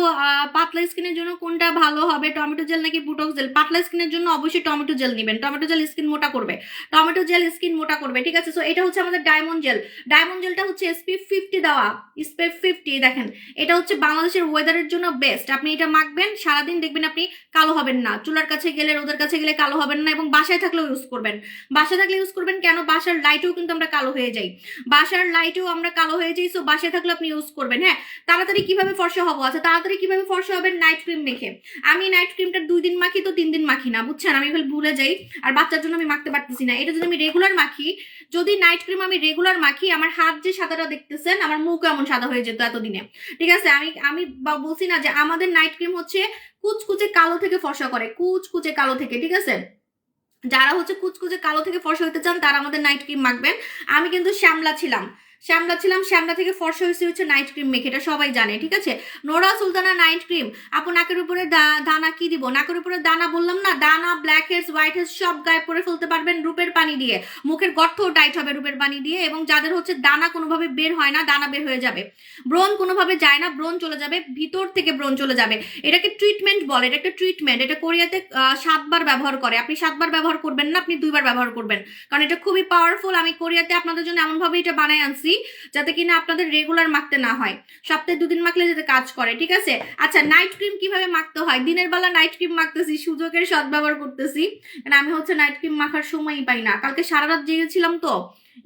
পাতলা স্কিনের জন্য কোনটা ভালো হবে, টমেটো জেল নাকি বুটক্স জেল? পাতলা স্কিনের জন্য অবশ্যই টমেটো জেল নেবেন, টমেটো জেল স্কিন মোটা করবে, টমেটো জেল স্কিন মোটা করবে। ঠিক আছে সো এটা হচ্ছে আমাদের ডায়মন্ড জেল। ডায়মন্ড জেলটা হচ্ছে SPF 50 দেওয়া, SPF 50 দেখেন, এটা হচ্ছে বাংলাদেশের ওয়েদারের জন্য বেস্ট। আপনি এটা মাখবেন সারাদিন, দেখবেন আপনি কালো হবেন না, চুলার কাছে গেলে, রোদের কাছে গেলে কালো হবেন না, এবং বাসায় থাকলেও ইউজ করবেন, বাসায় থাকলে ইউজ করবেন। কেন? বাসার লাইটেও কিন্তু আমরা কালো হয়ে যাই, বাসার লাইটেও আমরা কালো হয়ে যাই। সো বাসায় থাকলে আপনি ইউজ করবেন। হ্যাঁ তাড়াতাড়ি কিভাবে ফর্সা হবো? আচ্ছা তাড়াতাড়ি কিভাবে ফর্সা হবেন? নাইট ক্রিম মেখে। আমি নাইট ক্রিমটা 2 দিন মাখি তো 3 দিন মাখি না, বুঝছেন, আমি ভুলে যাই, আর বাচ্চার জন্য আমি মাখতে পারতেছি না। এটা যদি আমি রেগুলার মাখি যদি নাইট ক্রিম আমি রেগুলার মাখি, আমার হাত যে সাদাটা দেখতেছেন, আমার মুখ এমন সাদা হয়ে যেত এতদিনে। ঠিক আছে, আমি আমি বলছি না যে আমাদের নাইট ক্রিম হচ্ছে কুচকুচে কালো থেকে ফর্সা করে, কুচকুচে কালো থেকে। ঠিক আছে, যারা হচ্ছে কুচকুচে কালো থেকে ফর্সা হতে চান তারা আমাদের নাইট ক্রিম মাখবেন। আমি কিন্তু শ্যামলা ছিলাম, শ্যামলা থেকে ফর্সা হচ্ছে নাইট ক্রিম মেখে, এটা সবাই জানে। ঠিক আছে, নোরা সুলতানা নাইট ক্রিম। আপু নাকের উপরে দানা কি দিব? নাকের উপরে দানা বললাম না, দানা, ব্ল্যাক হেডস, হোয়াইট হেডস সব গায়েব করে ফেলতে পারবেন রূপের পানি দিয়ে। মুখের গর্তও টাইট হবে রূপের পানি দিয়ে। এবং যাদের হচ্ছে দানা কোনোভাবে বের হয় না, দানা বের হয়ে যাবে, ব্রণ কোনোভাবে যায় না, ব্রণ চলে যাবে, ভিতর থেকে ব্রণ চলে যাবে, এটাকে ট্রিটমেন্ট বলে। এটা একটা ট্রিটমেন্ট, এটা কোরিয়াতে 7 বার ব্যবহার করে। আপনি 7 বার ব্যবহার করবেন না, আপনি 2 বার ব্যবহার করবেন, কারণ এটা খুবই পাওয়ারফুল। আমি কোরিয়াতে আপনাদের জন্য এমনভাবে এটা বানাই আনছি যাতে কিনা আপনাদের রেগুলার মাখতে না হয়, সপ্তাহে 2 দিন মাখলে যাতে কাজ করে। ঠিক আছে, আচ্ছা নাইট ক্রিম কিভাবে মাখতে হয়? দিনের বেলা নাইট ক্রিম মাখতেছি, সুযোগের সদ্ব্যবহার করতেছি, কারণ আমি হচ্ছে নাইট ক্রিম মাখার সময়ই পাই না। কালকে সারা রাত জেগেছিলাম তো,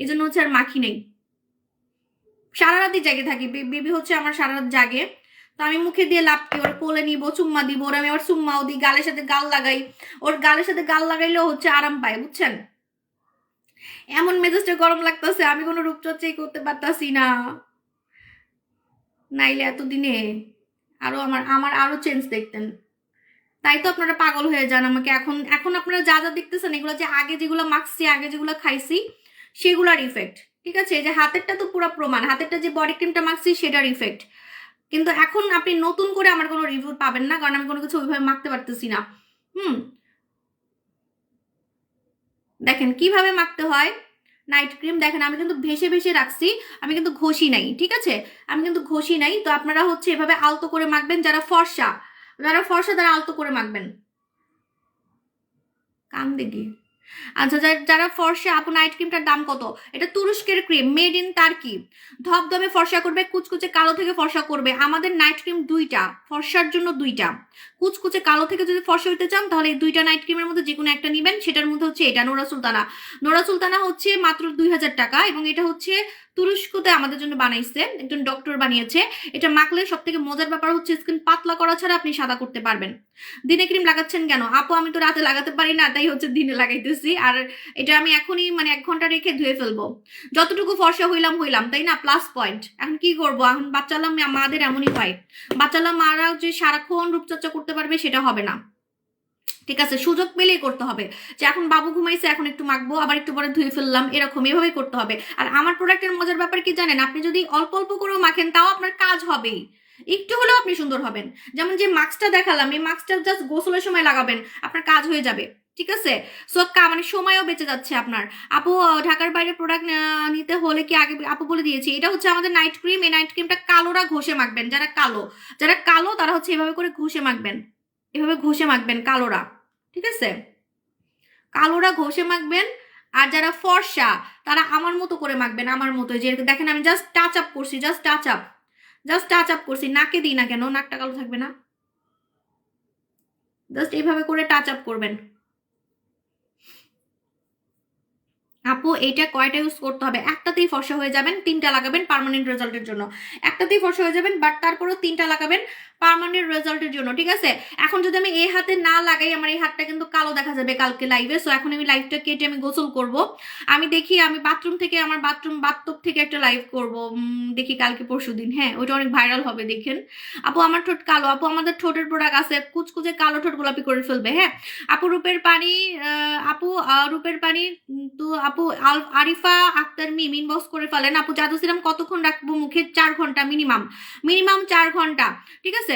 এই জন্য হচ্ছে আর মাখি নেই। সারা রাতই জাগে থাকি, বেবি হচ্ছে আমার সারা রাত জাগে, তো আমি মুখে দিয়ে লাপকি, ওর কোলে নিবো, চুম্মা দিব, ওর আমি আবার চুম্মাও দিই, গালের সাথে গাল লাগাই, ওর গালের সাথে গাল লাগাইলেও হচ্ছে আরাম পায়, বুঝছেন? এমন মেজাজটা গরম লাগতেছে, আমি কোনো রূপচর্চাই করতে পারতাছি না, নাইলে এতদিনে আরো আমার আমার আরো চেঞ্জ দেখতেন। তাই তো আপনারা পাগল হয়ে যান আমাকে। এখন এখন আপনারা যা যা দেখতেছেন এগুলো যে আগে যেগুলো মাখছি, আগে যেগুলো খাইছি সেগুলার ইফেক্ট। ঠিক আছে, এই যে হাতেরটা তো পুরো প্রমাণ, হাতেরটা যে বডি ক্রিমটা মাখছি সেটার ইফেক্ট। কিন্তু এখন আপনি নতুন করে আমার কোনো রিভিউ পাবেন না, কারণ আমি কোনো কিছু ওইভাবে মাখতে পারতেছি না। দেখেন কিভাবে মাখতে হয় নাইট ক্রিম, দেখেন আমি কিন্তু ভেসে ভেসে রাখছি, আমি কিন্তু ঘষি নাই। ঠিক আছে, আমি কিন্তু ঘষি নাই। তো আপনারা হচ্ছে এভাবে আলতো করে মাখবেন, যারা ফর্সা তারা আলতো করে মাখবেন। কান দেখি। আচ্ছা, যারা ফর্সা, আপু নাইট ক্রিমটার দাম কত? এটা তুরস্কের ক্রিম, মেড ইন টার্কি, ধবধবে ফর্সা করবে, কুচকুচে কালো থেকে ফর্সা করবে। আমাদের নাইট ক্রিম 2টা, ফর্সার জন্য 2টা। কুচকুচে কালো থেকে যদি ফর্সা হইতে চান তাহলে এই 2টা নাইট ক্রিমের মধ্যে যে কোনো একটা নিবেন। সেটার মধ্যে হচ্ছে এটা নোরা সুলতানা হচ্ছে মাত্র 2000 টাকা, এবং এটা হচ্ছে তুরস্কতে আমাদের জন্য বানাইছে, একজন ডক্টর বানিয়েছে। এটা মাখলে সব থেকে মজার ব্যাপার হচ্ছে স্কিন পাতলা করা ছাড়া আপনি সাদা করতে পারবেন। দিনে ক্রিম লাগাচ্ছেন কেন? আপু আমি তো রাতে লাগাতে পারি না, তাই হচ্ছে দিনে লাগাইতেছি। আর এটা আমি এখনই মানে 1 ঘন্টা রেখে ধুয়ে ফেলবো, যতটুকু ফর্সা হইলাম তাই না, প্লাস পয়েন্ট। এখন কি করবো, এখন বাচ্চালা মাদের এমনই হয়, বাচ্চালা মারা যে সারাক্ষণ রূপচর্চা করতে পারবে সেটা হবে না। ঠিক আছে, সুযোগ পেলেই করতে হবে, যে এখন বাবু ঘুমাইছে এখন একটু মাখবো, আবার একটু পরে ধুয়ে ফেললাম, এরকম এভাবেই করতে হবে। আর আমার প্রোডাক্টের মজার ব্যাপার কি জানেন, আপনি যদি অল্প অল্প করেও মাখেন তাও আপনার কাজ হবেই, একটু হলেও আপনি সুন্দর হবেন। যেমন যে মাস্কটা দেখালাম, এই মাস্কটা জাস্ট গোসলের সময় লাগাবেন, আপনার কাজ হয়ে যাবে। ঠিক আছে, সো মানে সময়ও বেঁচে যাচ্ছে আপনার। আপু ঢাকার বাইরে প্রোডাক্ট নিতে হলে কি আগে আপু বলে দিয়েছি, এটা হচ্ছে আমাদের নাইট ক্রিম। এই নাইট ক্রিমটা কালোরা ঘষে মাখবেন, যারা কালো তারা হচ্ছে এভাবে করে ঘষে মাখবেন, এভাবে ঘষে মাখবেন কালোরা। ঠিক আছে, কালোরা ঘষে মাখবেন। আর যারা ফর্সা তারা আমার মতো করে মাখবেন, আমার মতো। যে দেখেন আমি জাস্ট টাচ আপ করছি, জাস্ট টাচ আপ করছি, নাকে দিই না কেন, নাকটা কালো থাকবে না? জাস্ট এইভাবে করে টাচ আপ করবেন। আপু এটা কয়টা ইউজ করতে হবে? একটাতেই ফর্সা হয়ে যাবেন, 3টা লাগাবেন পার্মানেন্ট রেজাল্টের জন্য। একটাতেই ফর্সা হয়ে যাবেন, বাট তারপরেও 3টা লাগাবেন পার্মানেন্ট রেজাল্টের জন্য। ঠিক আছে, এখন যদি আমি এই হাতে না লাগাই, আমার এই হাতটা কিন্তু কালো দেখা যাবে কালকে লাইভে। সো এখন আমি লাইভটা কেটে আমি গোসল করব। আমি দেখি আমি বাথরুম থেকে, আমার বাথটব থেকে একটা লাইভ করব, দেখি কালকে পরশু দিন। হ্যাঁ, ওইটা অনেক ভাইরাল হবে, দেখেন। আপু আমার ঠোঁট কালো, আপু আমাদের ঠোঁটের প্রোডাক্ট আছে, কুচকুচে কালো ঠোঁট গোলাপি করে ফেলবে। হ্যাঁ আপু, রূপের পানি, আপু রূপের পানি তো আপু আরিফা আক্তার মিম ইনবক্স করে ফেলেন। আপু জাদু সিরাম কতক্ষণ রাখবো মুখে? 4 ঘন্টা মিনিমাম 4 ঘন্টা। ঠিক আছে,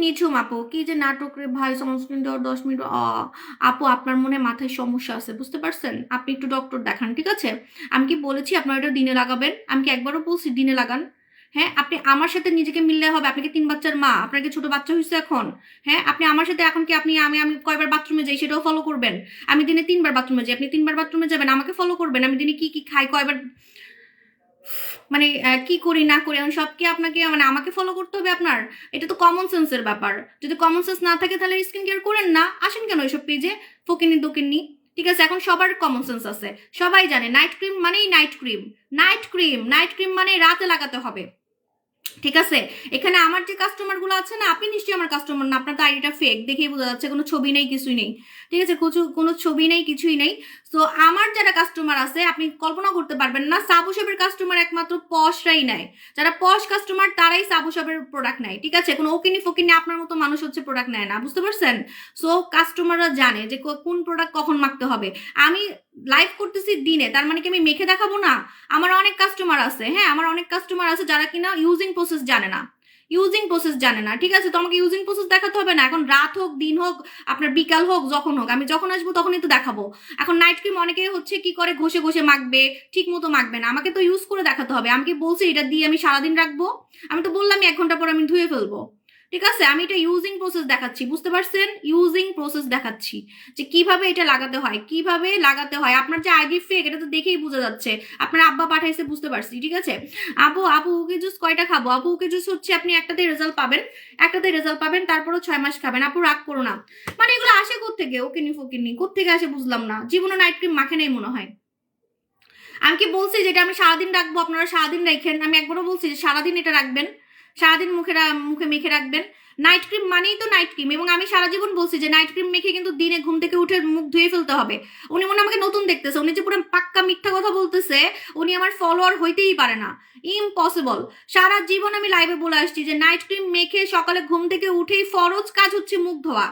নিঝুম আপু, কি যে নাটক রে ভাই, সানস্ক্রিন দেওয়ার 10 মিনিট। আপু আপনার মনে মাথায় সমস্যা আছে, বুঝতে পারছেন? আপনি একটু ডক্টর দেখান। ঠিক আছে, আমি কি বলেছি আপনার এটা দিনে লাগাবেন? আমি কি একবারও বলছি দিনে লাগান? হ্যাঁ, আপনি আমার সাথে নিজেকে মিললে হবে। আপনি কি 3 বাচ্চার মা? আপনার কি ছোট বাচ্চা হয়েছে এখন? হ্যাঁ, আপনি আমার সাথে এখন কি আপনি আমি আমি কয়বার বাথরুমে যাই সেটাও ফলো করবেন? আমি দিনে 3 বার বাথরুমে যাই, আপনি 3 বার বাথরুমে যাবেন, আমাকে ফলো করবেন। আমি দিনে কি কি খাই, কয়বার মানে কি করি না করি, এখন সব কি আপনাকে মানে আমাকে ফলো করতে হবে আপনার? এটা তো কমন সেন্সের ব্যাপার। যদি কমন সেন্স না থাকে তাহলে স্কিন কেয়ার করেন না, আসেন কেন এসব পেজে ফকিনি দোকিনি। ঠিক আছে, এখন সবার কমন সেন্স আছে, সবাই জানে নাইট ক্রিম মানেই নাইট ক্রিম মানে রাতে লাগাতে হবে। ঠিক আছে, এখানে আমার যে কাস্টমার গুলো আছে না, আপনি নিশ্চয়ই আমার কাস্টমার না, আপনার তো আইডিটা ফেক দেখেই বোঝা যাচ্ছে, কোনো ছবি নেই কিছুই নেই। ঠিক আছে, কোনো ছবি নেই কিছুই নেই। তো আমার যারা কাস্টমার আছে আপনি কল্পনা করতে পারবেন না, সাবু শপের কাস্টমার একমাত্র পশরাই নেয়। যারা পশ কাস্টমার তারাই সাবু শপের প্রোডাক্ট নেয়। ঠিক আছে, কোনো ওকিনি ফকিনি আপনার মতো মানুষ হচ্ছে প্রোডাক্ট নেয় না, বুঝতে পারছেন? সো কাস্টমাররা জানে যে কোন প্রোডাক্ট কখন মাখতে হবে। আমি লাইভ করতেছি দিনে, তার মানে কি আমি মেখে দেখাবো না? আমার অনেক কাস্টমার আছে, হ্যাঁ আমার অনেক কাস্টমার আছে যারা কিনা ইউজিং প্রসেস জানে না, ইউজিং প্রসেস জানে না। ঠিক আছে, তো আমাকে ইউজিং প্রসেস দেখাতে হবে না, এখন রাত হোক দিন হোক আপনার বিকাল হোক যখন হোক, আমি যখন আসবো তখনই তো দেখাবো। এখন নাইট ক্রিম অনেকে হচ্ছে কি করে ঘষে ঘষে মাখবে, ঠিক মতো মাখবে না, আমাকে তো ইউজ করে দেখাতে হবে। আমি কি বলছি এটা দিয়ে আমি সারাদিন রাখবো? আমি তো বললাম 1 ঘন্টা পর আমি ধুয়ে ফেলবো। ঠিক আছে, আমি এটা ইউজিং প্রসেস দেখাচ্ছি, বুঝতে পারছেন? ইউজিং প্রসেস দেখাচ্ছি যে কিভাবে এটা লাগাতে হয়, কিভাবে লাগাতে হয়। আপনার যে আইডি ফেক এটা তো দেখেই বোঝা যাচ্ছে, আপনার আব্বা পাঠাইছে বুঝতে পারছি। ঠিক আছে, আপু উকে জুস কয়টা খাবো? আপু উকে জুস হচ্ছে আপনি একটাতে রেজাল্ট পাবেন, একটাতে রেজাল্ট পাবেন, তারপরও 6 মাস খাবেন। আপু রাগ করো না, মানে এগুলো আসে কোত্থেকে? ওকিনি ফকিনি কোত্থেকে আসে বুঝলাম না, জীবনে নাইট ক্রিম মাখে নেই মনে হয়। আমি কি বলছি যেটা আমি সারাদিন রাখবো আপনারা সারাদিন রাখেন? আমি একবারও বলছি যে সারাদিন এটা রাখবেন, সারাদিন মুখে মেখে রাখবেন। নাইট ক্রিম মানেই তো নাইট ক্রিম, এবং আমি সারা জীবন বলছি যে নাইট ক্রিম মেখে কিন্তু দিনে ঘুম থেকে উঠে মুখ ধুয়ে ফেলতে হবে। উনি মনে আমাকে নতুন দেখতেছে, উনি যে পুরো পাক্কা মিথ্যা কথা বলতেছে, উনি আমার ফলোয়ার হইতেই পারে না, ইম্পসিবল। সারা জীবন আমি লাইভে বলে আসছি যে নাইট ক্রিম মেখে সকালে ঘুম থেকে উঠেই ফরজ কাজ হচ্ছে মুখ ধোয়া।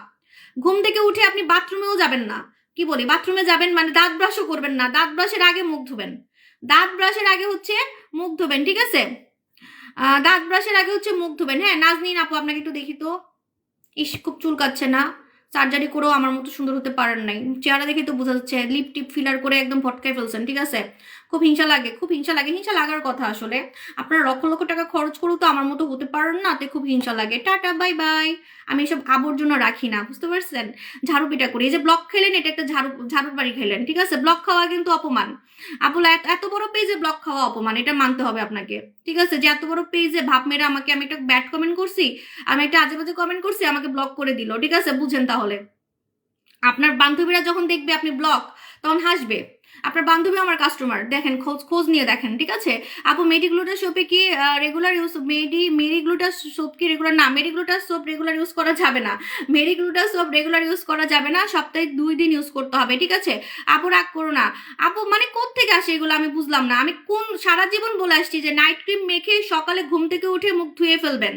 ঘুম থেকে উঠে আপনি বাথরুমেও যাবেন না, কি বলি বাথরুমে যাবেন মানে দাঁত ব্রাশও করবেন না, দাঁত ব্রাশের আগে মুখ ধুবেন, দাঁত ব্রাশের আগে হচ্ছে মুখ ধুবেন। ঠিক আছে, দাঁত ব্রাশের আগে হচ্ছে মুখ ধুবেন। হ্যাঁ নাজনীন আপু আপনাকে একটু দেখি তো, ইস খুব চুলকাচ্ছে না? সার্জারি করেও আমার মতো সুন্দর হতে পারেন নাই, চেহারা দেখে তো বোঝা যাচ্ছে লিপ টিপ ফিলার করে একদম ফটকায় ফেলছেন। ঠিক আছে, খুব হিংসা লাগে, খুব হিংসা লাগে, হিংসা লাগার কথা আসলে। আপনারা লক্ষ লক্ষ টাকা খরচ করেও তো আমার মতো হতে পারেন না, তে খুব হিংসা লাগে। Tata bye bye. আমি এসব আবর্জনা রাখি না, বুঝতে পারছেন? ঝাড়ু পিটা করি। এই যে ব্লক খেলেন এটা একটা ঝাড়ুর বাড়ি খেলেন। ঠিক আছে, ব্লক খাওয়া কিন্তু অপমান। আপুলা এত বড় পেজে ব্লক খাওয়া অপমান, এটা মানতে হবে আপনাকে। ঠিক আছে, যে এত বড় পেজে ভাব মেরে আমাকে, আমি একটা ব্যাড কমেন্ট করছি, আমি একটা আজে বাজে কমেন্ট করছি, আমাকে ব্লক করে দিল। ঠিক আছে, বুঝেন তাহলে। আপনার বান্ধবীরা যখন দেখবে আপনি ব্লক, তখন হাসবে। আপনার বান্ধবী আমার কাস্টমার, দেখেন খোঁজ খোঁজ নিয়ে দেখেন। ঠিক আছে আপু, মেডিগ্লুটার সোপে কি রেগুলার ইউজ, মেরিগ্লুটার সোপ কি রেগুলার না? মেরিগ্লুটার সোপ রেগুলার ইউজ করা যাবে না, মেরিগ্লুটার সোপ রেগুলার ইউজ করা যাবে না, সপ্তাহে 2 দিন ইউজ করতে হবে। ঠিক আছে আপু, রাগ করো না। আপু মানে কোত্থেকে আসে এগুলো আমি বুঝলাম না। আমি কোন সারা জীবন বলে আসছি যে নাইট ক্রিম মেখে সকালে ঘুম থেকে উঠে মুখ ধুয়ে ফেলবেন,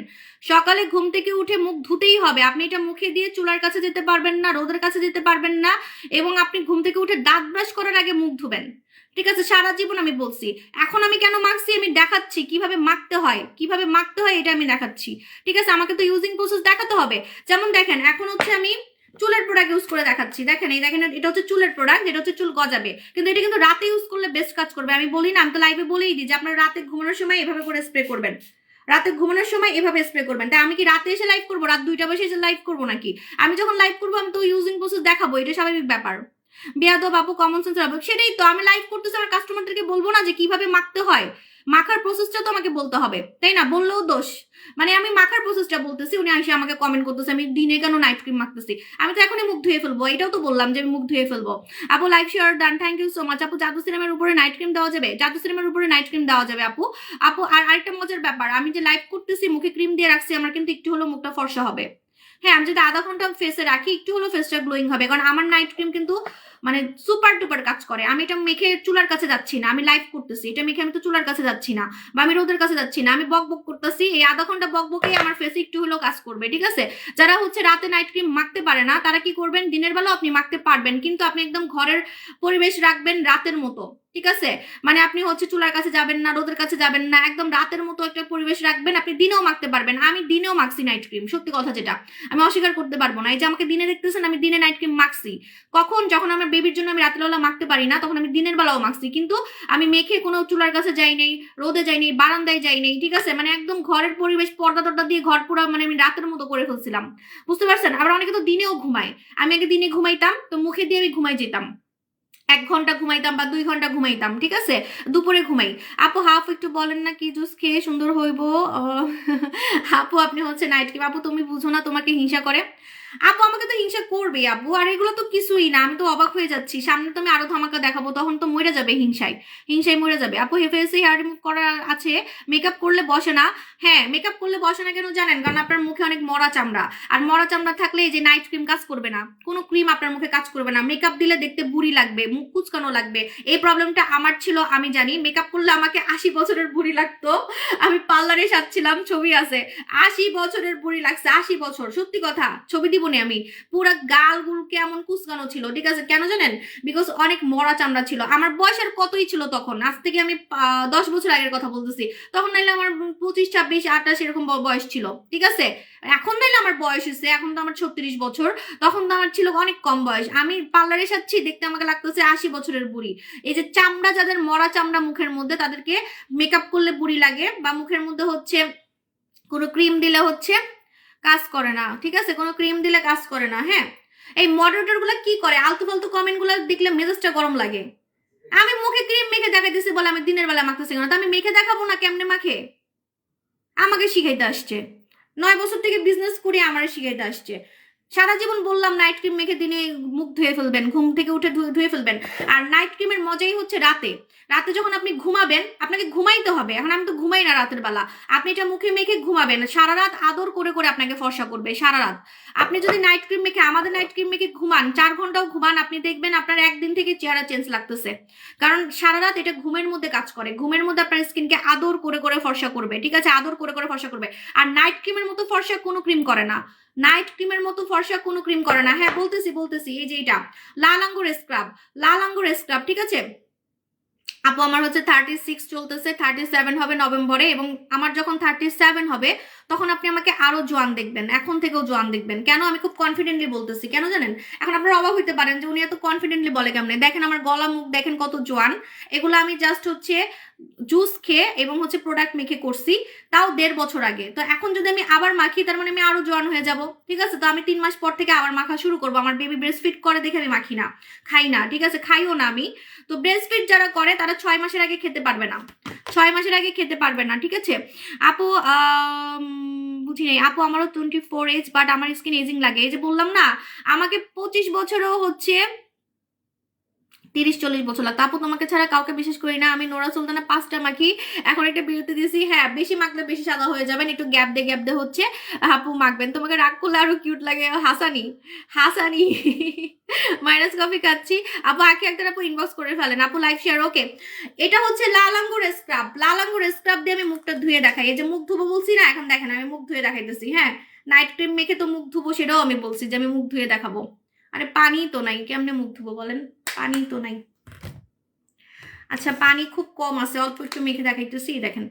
সকালে ঘুম থেকে উঠে মুখ ধুতেই হবে। আপনি এটা মুখে দিয়ে চুলার কাছে যেতে পারবেন না, রোদের কাছে যেতে পারবেন না, এবং আপনি ঘুম থেকে উঠে দাঁত ব্রাশ করার আগে মুখ ধুবেন। ঠিক আছে, সারা জীবন আমি বলছি। এখন আমি কেন মাখছি আমি দেখাচ্ছি, কিভাবে মাখতে হয়, কিভাবে মাখতে হয় এটা আমি দেখাচ্ছি। ঠিক আছে, আমাকে তো ইউজিং প্রসেস দেখাতে হবে। যেমন দেখেন এখন হচ্ছে আমি চুলের প্রোডাক্ট ইউজ করে দেখাচ্ছি। দেখেন এই দেখেন, এটা হচ্ছে চুলের প্রোডাক্ট, এটা হচ্ছে চুল গজাবে, কিন্তু এটা কিন্তু রাতে ইউজ করলে বেস্ট কাজ করবে। আমি বলি না, আমি তো লাইভে বলেই দিই যে আপনারা রাতে ঘুমানোর সময় এভাবে করে স্প্রে করবেন, রাতে ঘুমানোর সময় এভাবে স্প্রে করবেন। তাই আমি কি রাতে এসে লাইভ করবো, রাত 2টা বসে এসে লাইভ করবো নাকি? আমি যখন লাইভ করবো আমি তো ইউজিং প্রসেস দেখাবো, এটা স্বাভাবিক ব্যাপার। বেয়াদব আপু, কমন সেন্স হবে। সেটাই তো আমি লাইভ করতেছি, আমার কাস্টমারদেরকে বলবো না যে কিভাবে মাখতে হয়? মাখার প্রসেসটা তো আমাকে বলতে হবে, তাই না? বললেও দোষ। মানে আমি মাখার প্রসেসটা বলতেছি, উনি এসে আমাকে কমেন্ট করতেছে আমি দিনে কেন নাইট ক্রিম মাখতেছি। আমি তো এখনই মুখ ধুয়ে ফেলবো, এটাও তো বললাম যে আমি মুখ ধুয়ে ফেলবো। আপু live share done, thank you so much. আপু জাদু সিনেমার উপরে নাইট ক্রিম দেওয়া যাবে? জাদু সিনেমার উপরে নাইট ক্রিম দেওয়া যাবে আপু। আপু আর আরেকটা মজার ব্যাপার, আমি যে লাইভ করতেছি মুখে ক্রিম দিয়ে রাখছি, আমার কিন্তু একটু হলো মুখটা ফর্সা হবে। হ্যাঁ, আমি যদি আধা ঘন্টা ফেসে রাখি একটু হলো ফেসটা গ্লোয়িং হবে, কারণ আমার নাইট ক্রিম কিন্তু মানে সুপার ডুপার কাজ করে। আমি এটা মেখে চুলার কাছে যাচ্ছি না, আমি লাইভ করতেছি, এটা মেখে আমি তো চুলার কাছে যাচ্ছি না, বা আমি রোদের কাছে যাচ্ছি না, আমি বক বক করতেছি। এই আধা ঘন্টা বক বকেই আমার ফেসে একটু হলেও কাজ করবে। ঠিক আছে, যারা হচ্ছে রাতে নাইট ক্রিম মাখতে পারে না তারা কি করবেন, দিনের বেলা আপনি মাখতে পারবেন, কিন্তু আপনি একদম ঘরের পরিবেশ রাখবেন রাতের মতো। ঠিক আছে, মানে আপনি হচ্ছে চুলার কাছে যাবেন না, রোদের কাছে যাবেন না, একদম রাতের মতো একটা পরিবেশ রাখবেন। আপনি দিনেও মাখতে পারবেন। আমি দিনেও মাখছি নাইট ক্রিম, সত্যি কথা যেটা আমি অস্বীকার করতে পারবো না। এই যে আমাকে দিনে দেখতেছেন, আমি দিনে নাইট ক্রিম মাখছি। কখন? যখন আমার বেবির জন্য আমি রাতের বেলা মাখতে পারি না, তখন আমি দিনের বেলাও মাখছি, কিন্তু আমি মেখে কোনো চুলার কাছে যাই নেই, রোদে যাই নেই, বারান্দায় যাই নেই। ঠিক আছে, মানে একদম ঘরের পরিবেশ পর্দা টর্দা দিয়ে ঘর পুরো মানে আমি রাতের মতো করে ফেলছিলাম, বুঝতে পারছেন? আবার অনেকে তো দিনেও ঘুমায়, আমি আগে দিনে ঘুমাইতাম, তো মুখে দিয়ে আমি ঘুমাই যেতাম, 1 ঘন্টা ঘুমাইতাম বা 2 ঘন্টা ঘুমাইতাম। ঠিক আছে, দুপুরে ঘুমাই। আপু হাফ একটু বলেন না কি জুস খেয়ে সুন্দর হইব? আপু আপনি হচ্ছে নাইট ক্রিম, আপু তুমি বুঝো না, তোমাকে হিংসা করে। আপু আমাকে তো হিংসা করবে আপু, আর এগুলো তো কিছুই না, আমি তো অবাক হয়ে যাচ্ছি। সামনে তো আমি আরো ধামাকা দেখাবো, তখন তো মরে যাবে হিংসায়, হিংসায় মরে যাবে। আপু ফেসে হেয়ার রিমুভ করা আছে, মেকআপ করলে বসে না। হ্যাঁ, মেকআপ করলে বসে না কেন জানেন? কারণ আপনার মুখে অনেক মরা চামড়া, আর মরা চামড়া থাকলে এই যে নাইট ক্রিম কাজ করবে না, কোনো ক্রিম আপনার মুখে কাজ করবে না। মেকআপ দিলে দেখতে বুড়ি লাগবে, মুখ কুচকানো লাগবে। এই প্রবলেমটা আমার ছিল, আমি জানি। মেকআপ করলে আমাকে 80 বছরের বুড়ি লাগতো। আমি পার্লারে সাজছিলাম, ছবি আছে, 80 বছরের বুড়ি লাগছে, 80 বছর, সত্যি কথা, ছবি দিবনি আমি। পুরা গালগুল কেমন কুচকানো ছিল, ঠিক আছে? কেন জানেন? বিকজ অনেক মরা চামড়া ছিল। আমার বয়স আর কতই ছিল তখন, আজ থেকে আমি 10 বছর আগের কথা বলতেছি। তখন নাইলে আমার 25, 26, 28 এরকম বয়স ছিল, ঠিক আছে? এখন নাইলে আমার বয়স হয়েছে, এখন তো আমার 36 বছর, তখন তো আমার ছিল অনেক কম বয়স। আমি পার্লারে সাজছি, দেখতে আমাকে লাগতেছে 80 বছরের বুড়ি। এই যে চামড়া, যাদের মরা চামড়া মুখের মধ্যে, তাদেরকে মেকআপ করলে বুড়ি লাগে, বা মুখের মধ্যে হচ্ছে কোনো ক্রিম দিলে হচ্ছে কাজ করে না, ঠিক আছে? কোনো ক্রিম দিলে কাজ করে না। হ্যাঁ, এই মডারেটর গুলা কি করে, আলতু ফালতু কমেন্ট গুলা দেখলে মেজাজটা গরম লাগে। আমি মুখে ক্রিম মেখে দেখাইতেছি বলে আমি দিনের বেলা মাখতেছি কেন? তো আমি মেখে দেখাবো না কেমনে মাখে? আমাকে শিখাইতে আসছে, 9 বছর থেকে বিজনেস করি, আমার শিখাইতে আসছে। সারা জীবন বললাম নাইট ক্রিম মেখে দিনে মুখ ধুয়ে ফেলবেন, ঘুম থেকে উঠে ধুয়ে ফেলবেন। আর নাইট ক্রিমের মজাই হচ্ছে রাতে, রাতে যখন আপনি ঘুমাবেন, আপনাকে ঘুমাইতে হবে। এখন আমি তো ঘুমাই না রাতের বেলা, আপনি এটা মুখে মেখে ঘুমাবেন, সারা রাত আদর করে করে আপনাকে ফর্সা করবে সারা রাত। আপনি যদি নাইট ক্রিম মেখে, আমাদের নাইট ক্রিম মেখে ঘুমান, 4 ঘন্টাও ঘুমান, আপনি দেখবেন আপনার একদিন থেকে চেহারা চেঞ্জ লাগতেছে। কারণ সারা রাত এটা ঘুমের মধ্যে কাজ করে, ঘুমের মধ্যে আপনার স্কিনকে আদর করে করে ফর্সা করবে, ঠিক আছে? আদর করে করে ফর্সা করবে। আর নাইট ক্রিমের মতো ফর্সা কোনো ক্রিম করে না, নাইট ক্রিমের মতো ফর্সা কোনো ক্রিম করে না। হ্যাঁ, বলতেছি এই যে এটা লাল আঙ্গুর স্ক্রাব, লাল আঙ্গুর স্ক্রাব, ঠিক আছে আপু? আমার হচ্ছে 36 চলতেছে, 37 হবে নভেম্বরে, এবং আমার যখন 37 হবে তখন আপনি আমাকে আরো জোয়ান দেখবেন, এখন থেকেও জোয়ান দেখবেন। কেন? আমি খুব কনফিডেন্টলি বলতেছি, কেন জানেন? এখন আপনারা অবাক হইতে পারেন যে উনি এত কনফিডেন্টলি বলে কেমনে। দেখেন আমার গলা, মুখ দেখেন কত জোয়ান। এগুলো আমি জাস্ট হচ্ছে জুস খেয়ে এবং হচ্ছে প্রোডাক্ট মেখে করছি, তাও 1.5 বছর আগে। তো এখন যদি আমি আবার মাখি, তার মানে আমি আরো জোয়ান হয়ে যাব, ঠিক আছে? তো আমি 3 মাস পর থেকে আবার মাখা শুরু করবো। আমার বেবি ব্রেস্ট ফিট করে দেখে আমি মাখি না, খাই না, ঠিক আছে? খাইও না আমি। তো ব্রেস্ট ফিট যারা করে তারা 6 মাসের আগে খেতে পারবে না, 6 মাসের আগে খেতে পারবে না, ঠিক আছে আপু? বুঝি নাই আপু, আমারও 24 এজ, বাট আমার স্কিন এজিং লাগে। এই যে বললাম না, আমাকে 25 বছরও হচ্ছে 30-40 বছর লাগতো। আপু তোমাকে ছাড়া কাউকে বিশেষ করি না, আমি নোরা সুলতানা 5টা মাখি, এখন একটা বিরতি দিছি। হ্যাঁ, বেশি মাখলে বেশি সাদা হয়ে যাবেন, একটু গ্যাপ দিয়ে হচ্ছে আপু মাখবেন। তোমাকে রাগ করলে আরো কিউট লাগে। হাসানি, হাসানি মাইনাস কফি খাচ্ছি আপু। আঁকি একটা আপু ইনবক্স করে ফেলেন আপু, লাইভ শেয়ার। ওকে, এটা হচ্ছে লাল আঙ্গুর স্ক্রাব, লাল আঙ্গুর স্ক্রাব দিয়ে আমি মুখটা ধুয়ে দেখাই। এই যে মুখ ধুবো বলছি না, এখন দেখেন আমি মুখ ধুয়ে দেখাইতেছি। হ্যাঁ, নাইট ক্রিম মেখে তো মুখ ধুবো, সেটাও আমি বলছি যে আমি মুখ ধুয়ে দেখাবো। আরে পানি তো নাই, কেমনে মুখ ধুবো বলেন? পানি তো নাই। আচ্ছা, পানি খুব কম আছে, অল্প একটু মেখে দেখাইতেছি। দেখেন,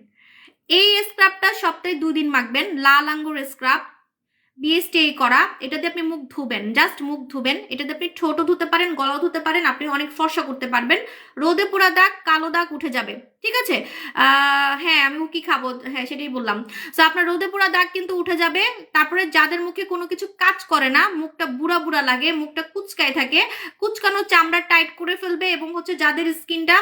এই স্ক্রাবটা সপ্তাহে 2 দিন মাখবেন, লাল আঙ্গুর স্ক্রাব, বিএসটি করা। এটাতে আপনি মুখ ধুবেন, জাস্ট মুখ ধুবেন। এটাতে আপনি ঠোঁটও ধুতে পারেন, গলাও ধুতে পারেন, আপনি অনেক ফর্সা করতে পারবেন। রোদে পোড়া দাগ, কালো দাগ উঠে যাবে, ঠিক আছে? হ্যাঁ, আমি কি খাবো, হ্যাঁ সেটাই বললাম। তো আপনার রোদে পোড়া দাগ কিন্তু উঠে যাবে। তারপরে যাদের মুখে কোনো কিছু কাজ করে না, মুখটা বুড়া বুড়া লাগে, মুখটা কুচকায় থাকে, কুচকানো চামড়া টাইট করে ফেলবে। এবং হচ্ছে যাদের স্কিনটা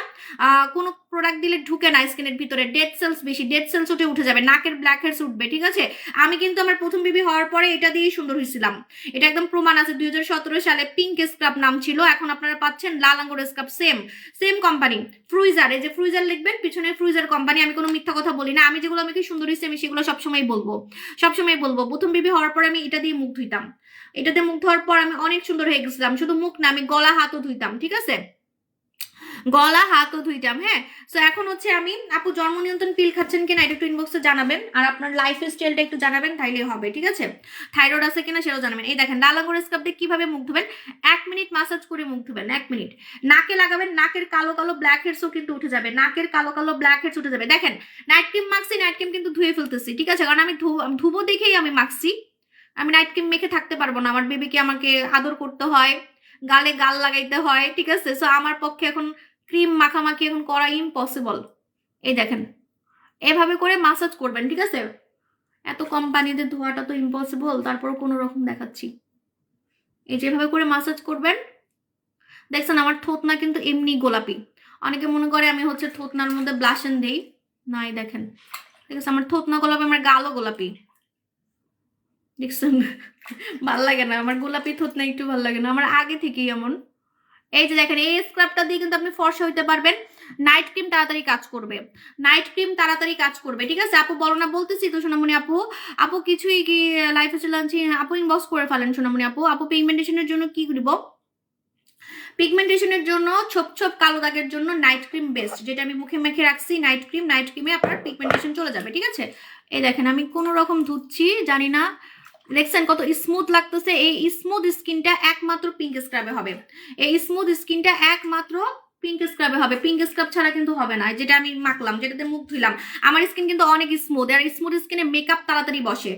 কোনো প্রোডাক্ট দিলে ঢুকে না স্কিনের ভিতরে, ডেড সেলস বেশি, ডেড সেলস উঠে যাবে, নাকের ব্ল্যাক হেডস উঠবে, ঠিক আছে? আমি কিন্তু আমার প্রথম বেবি হওয়ার পরে এটা দিয়েই সুন্দর হয়েছিলাম, এটা একদম প্রমাণ আছে। 2017 সালে পিঙ্ক স্ক্রাব নাম ছিল, এখন আপনারা পাচ্ছেন লাল আঙ্গুর স্ক্রাব, সেম সেম কোম্পানি, ফ্রুইজার। এই যে ফ্রুইজার লিখবেন পিছনে, ফ্রুইজার কোম্পানি। আমি কোনো মিথ্যা কথা বলি না, আমি যেগুলো আমাকে সুন্দর হয়েছে আমি সেগুলো সবসময় বলবো, সবসময় বলবো। প্রথম বেবি হওয়ার পর আমি এটা দিয়ে মুখ ধুইতাম, এটাতে মুখ ধোয়ার পর আমি অনেক সুন্দর হয়ে গেছিলাম। শুধু মুখ না, আমি গলা হাতও ধুইতাম, ঠিক আছে? গলা হাতও ধুইতাম। হ্যাঁ, তো এখন হচ্ছে আমি, আপু জন্ম নিয়ন্ত্রণ পিল খাচ্ছেন কিনা এটা একটু ইনবক্সে জানাবেন, আর আপনার লাইফ স্টাইলটা একটু জানাবেন, তাইলেই হবে, ঠিক আছে? থাইরয়েড আছে কিনা সেটাও জানাবেন। এই দেখেন লাল আঙ্গুর স্ক্রাব দিয়ে কিভাবে মুখ ধুবেন, 1 মিনিট মাসাজ করে মুখ ধুবেন, 1 মিনিট। নাকে লাগাবেন, নাকের কালো কালো ব্ল্যাক হেডসও কিন্তু উঠে যাবে, নাকের কালো কালো ব্ল্যাক হেডস উঠে যাবে। দেখেন নাইট ক্রিম মাখছি, নাইট ক্রিম কিন্তু ধুয়ে ফেলতেছি, ঠিক আছে? কারণ আমি ধুবো দেখেই আমি মাখছি। আমি নাইট ক্রিম মেখে থাকতে পারবো না, আমার বেবিকে আমাকে আদর করতে হয়, গালে গাল লাগাইতে হয়, ঠিক আছে? সো আমার পক্ষে এখন ক্রিম মাখামাখি এখন করা ইম্পসিবল। এই দেখেন, এভাবে করে মাসাজ করবেন, ঠিক আছে? এত কম পানিতে ধোয়াটা তো ইম্পসিবল, তারপর কোনো রকম দেখাচ্ছি। এই যেভাবে করে মাসাজ করবেন। দেখছেন আমার থোতনা কিন্তু এমনি গোলাপি। অনেকে মনে করে আমি হচ্ছে থোতনার মধ্যে ব্লাশন দেই, নাই দেখেন, ঠিক আছে? আমার থোতনা গোলাপি, আমার গালও গোলাপি, দেখছেন, ভাল লাগে না আমার গোলাপি থুতনা, একটু ভাল লাগে না আমার আগে থেকেই এমন। এই যে দেখেন, এই স্ক্রাবটা দিয়ে কিন্তু আপনি ফর্সা হইতে পারবেন। নাইট ক্রিম তাড়াতাড়ি কাজ করবে, নাইট ক্রিম তাড়াতাড়ি কাজ করবে, ঠিক আছে আপু? বলো না, বলতেছি তো সোনামণি আপু। আপু কিছুই কি লাইফে চলে আনছি আপু, ইনবক্স করে ফেলেন সোনামণি আপু। আপু পিগমেন্টেশনের জন্য কি দিব? পিগমেন্টেশনের জন্য ছোপ ছোপ কালো দাগের জন্য নাইট ক্রিম বেস্ট, যেটা আমি মুখে মেখে রাখছি নাইট ক্রিম। নাইট ক্রিমে আপনার পিগমেন্টেশন চলে যাবে, ঠিক আছে? এই দেখেন আমি কোনো রকম ধুচ্ছি জানি না, দেখছেন কত স্মুথ লাগতেছে। এই স্মুথ স্কিনটা একমাত্র পিঙ্ক স্ক্রাবে হবে, এই স্মুথ স্কিনটা একমাত্র পিঙ্ক স্ক্রাবে হবে। পিঙ্ক স্ক্রাব ছাড়া কিন্তু হবে না। যেটা আমি মাখলাম, যেটাতে মুখ ধুইলাম, আমার স্কিন কিন্তু অনেক স্মুথ, আর স্মুথ স্কিনে মেকআপ তাড়াতাড়ি বসে।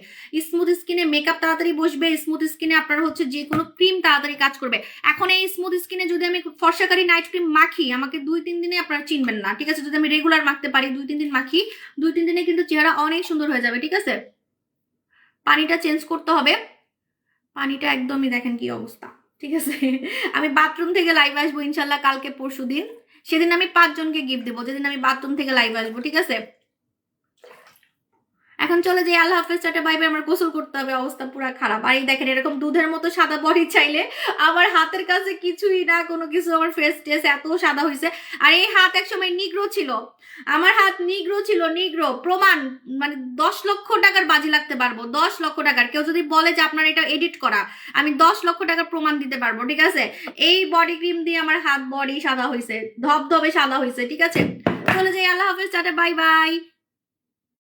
স্মুথ স্কিনে মেকআপ তাড়াতাড়ি বসবে, স্মুথ স্কিনে আপনার হচ্ছে যে কোনো ক্রিম তাড়াতাড়ি কাজ করবে। এখন এই স্মুথ স্কিনে যদি আমি ফর্সাকারী নাইট ক্রিম মাখি, আমাকে 2-3 দিনে আপনারা চিনবেন না, ঠিক আছে? যদি আমি রেগুলার মাখতে পারি, 2-3 দিন মাখি, 2-3 দিনে কিন্তু চেহারা অনেক সুন্দর হয়ে যাবে, ঠিক আছে? পানিটা চেঞ্জ করতে হবে, পানিটা একদমই দেখেন কি অবস্থা, ঠিক আছে? আমি বাথরুম থেকে লাইভ আসবো ইনশাল্লাহ কালকে পরশু দিন, সেদিন আমি 5 জনকে গিফট দেবো, যেদিন আমি বাথরুম থেকে লাইভ আসবো, ঠিক আছে? এখন চলে যাই, আল্লাহ হাফেজ, টাটা বাই বাই। আমার গোসল করতে হবে, অবস্থা পুরো খারাপ। আর এই দেখেন এরকম দুধের মতো সাদা বডি চাইলে আমার হাতের কাছে কিছুই না, কোনো কিছু। আমার ফেস টেস এত সাদা হয়েছে। আর এই হাত একসময় নিগ্রো ছিল, আমার হাত নিগ্রো ছিল, নিগ্রো প্রমাণ। মানে 10 লক্ষ টাকার বাজি লাগতে পারবো, 10 লক্ষ টাকার। কেউ যদি বলে যে আপনার এটা এডিট করা, আমি 10 লক্ষ টাকার প্রমাণ দিতে পারবো, ঠিক আছে? এই বডি ক্রিম দিয়ে আমার হাত বডি সাদা হয়েছে, ধবধবে সাদা হয়েছে, ঠিক আছে? চলে যাই, আল্লাহ হাফেজ, টাটা বাই বাই।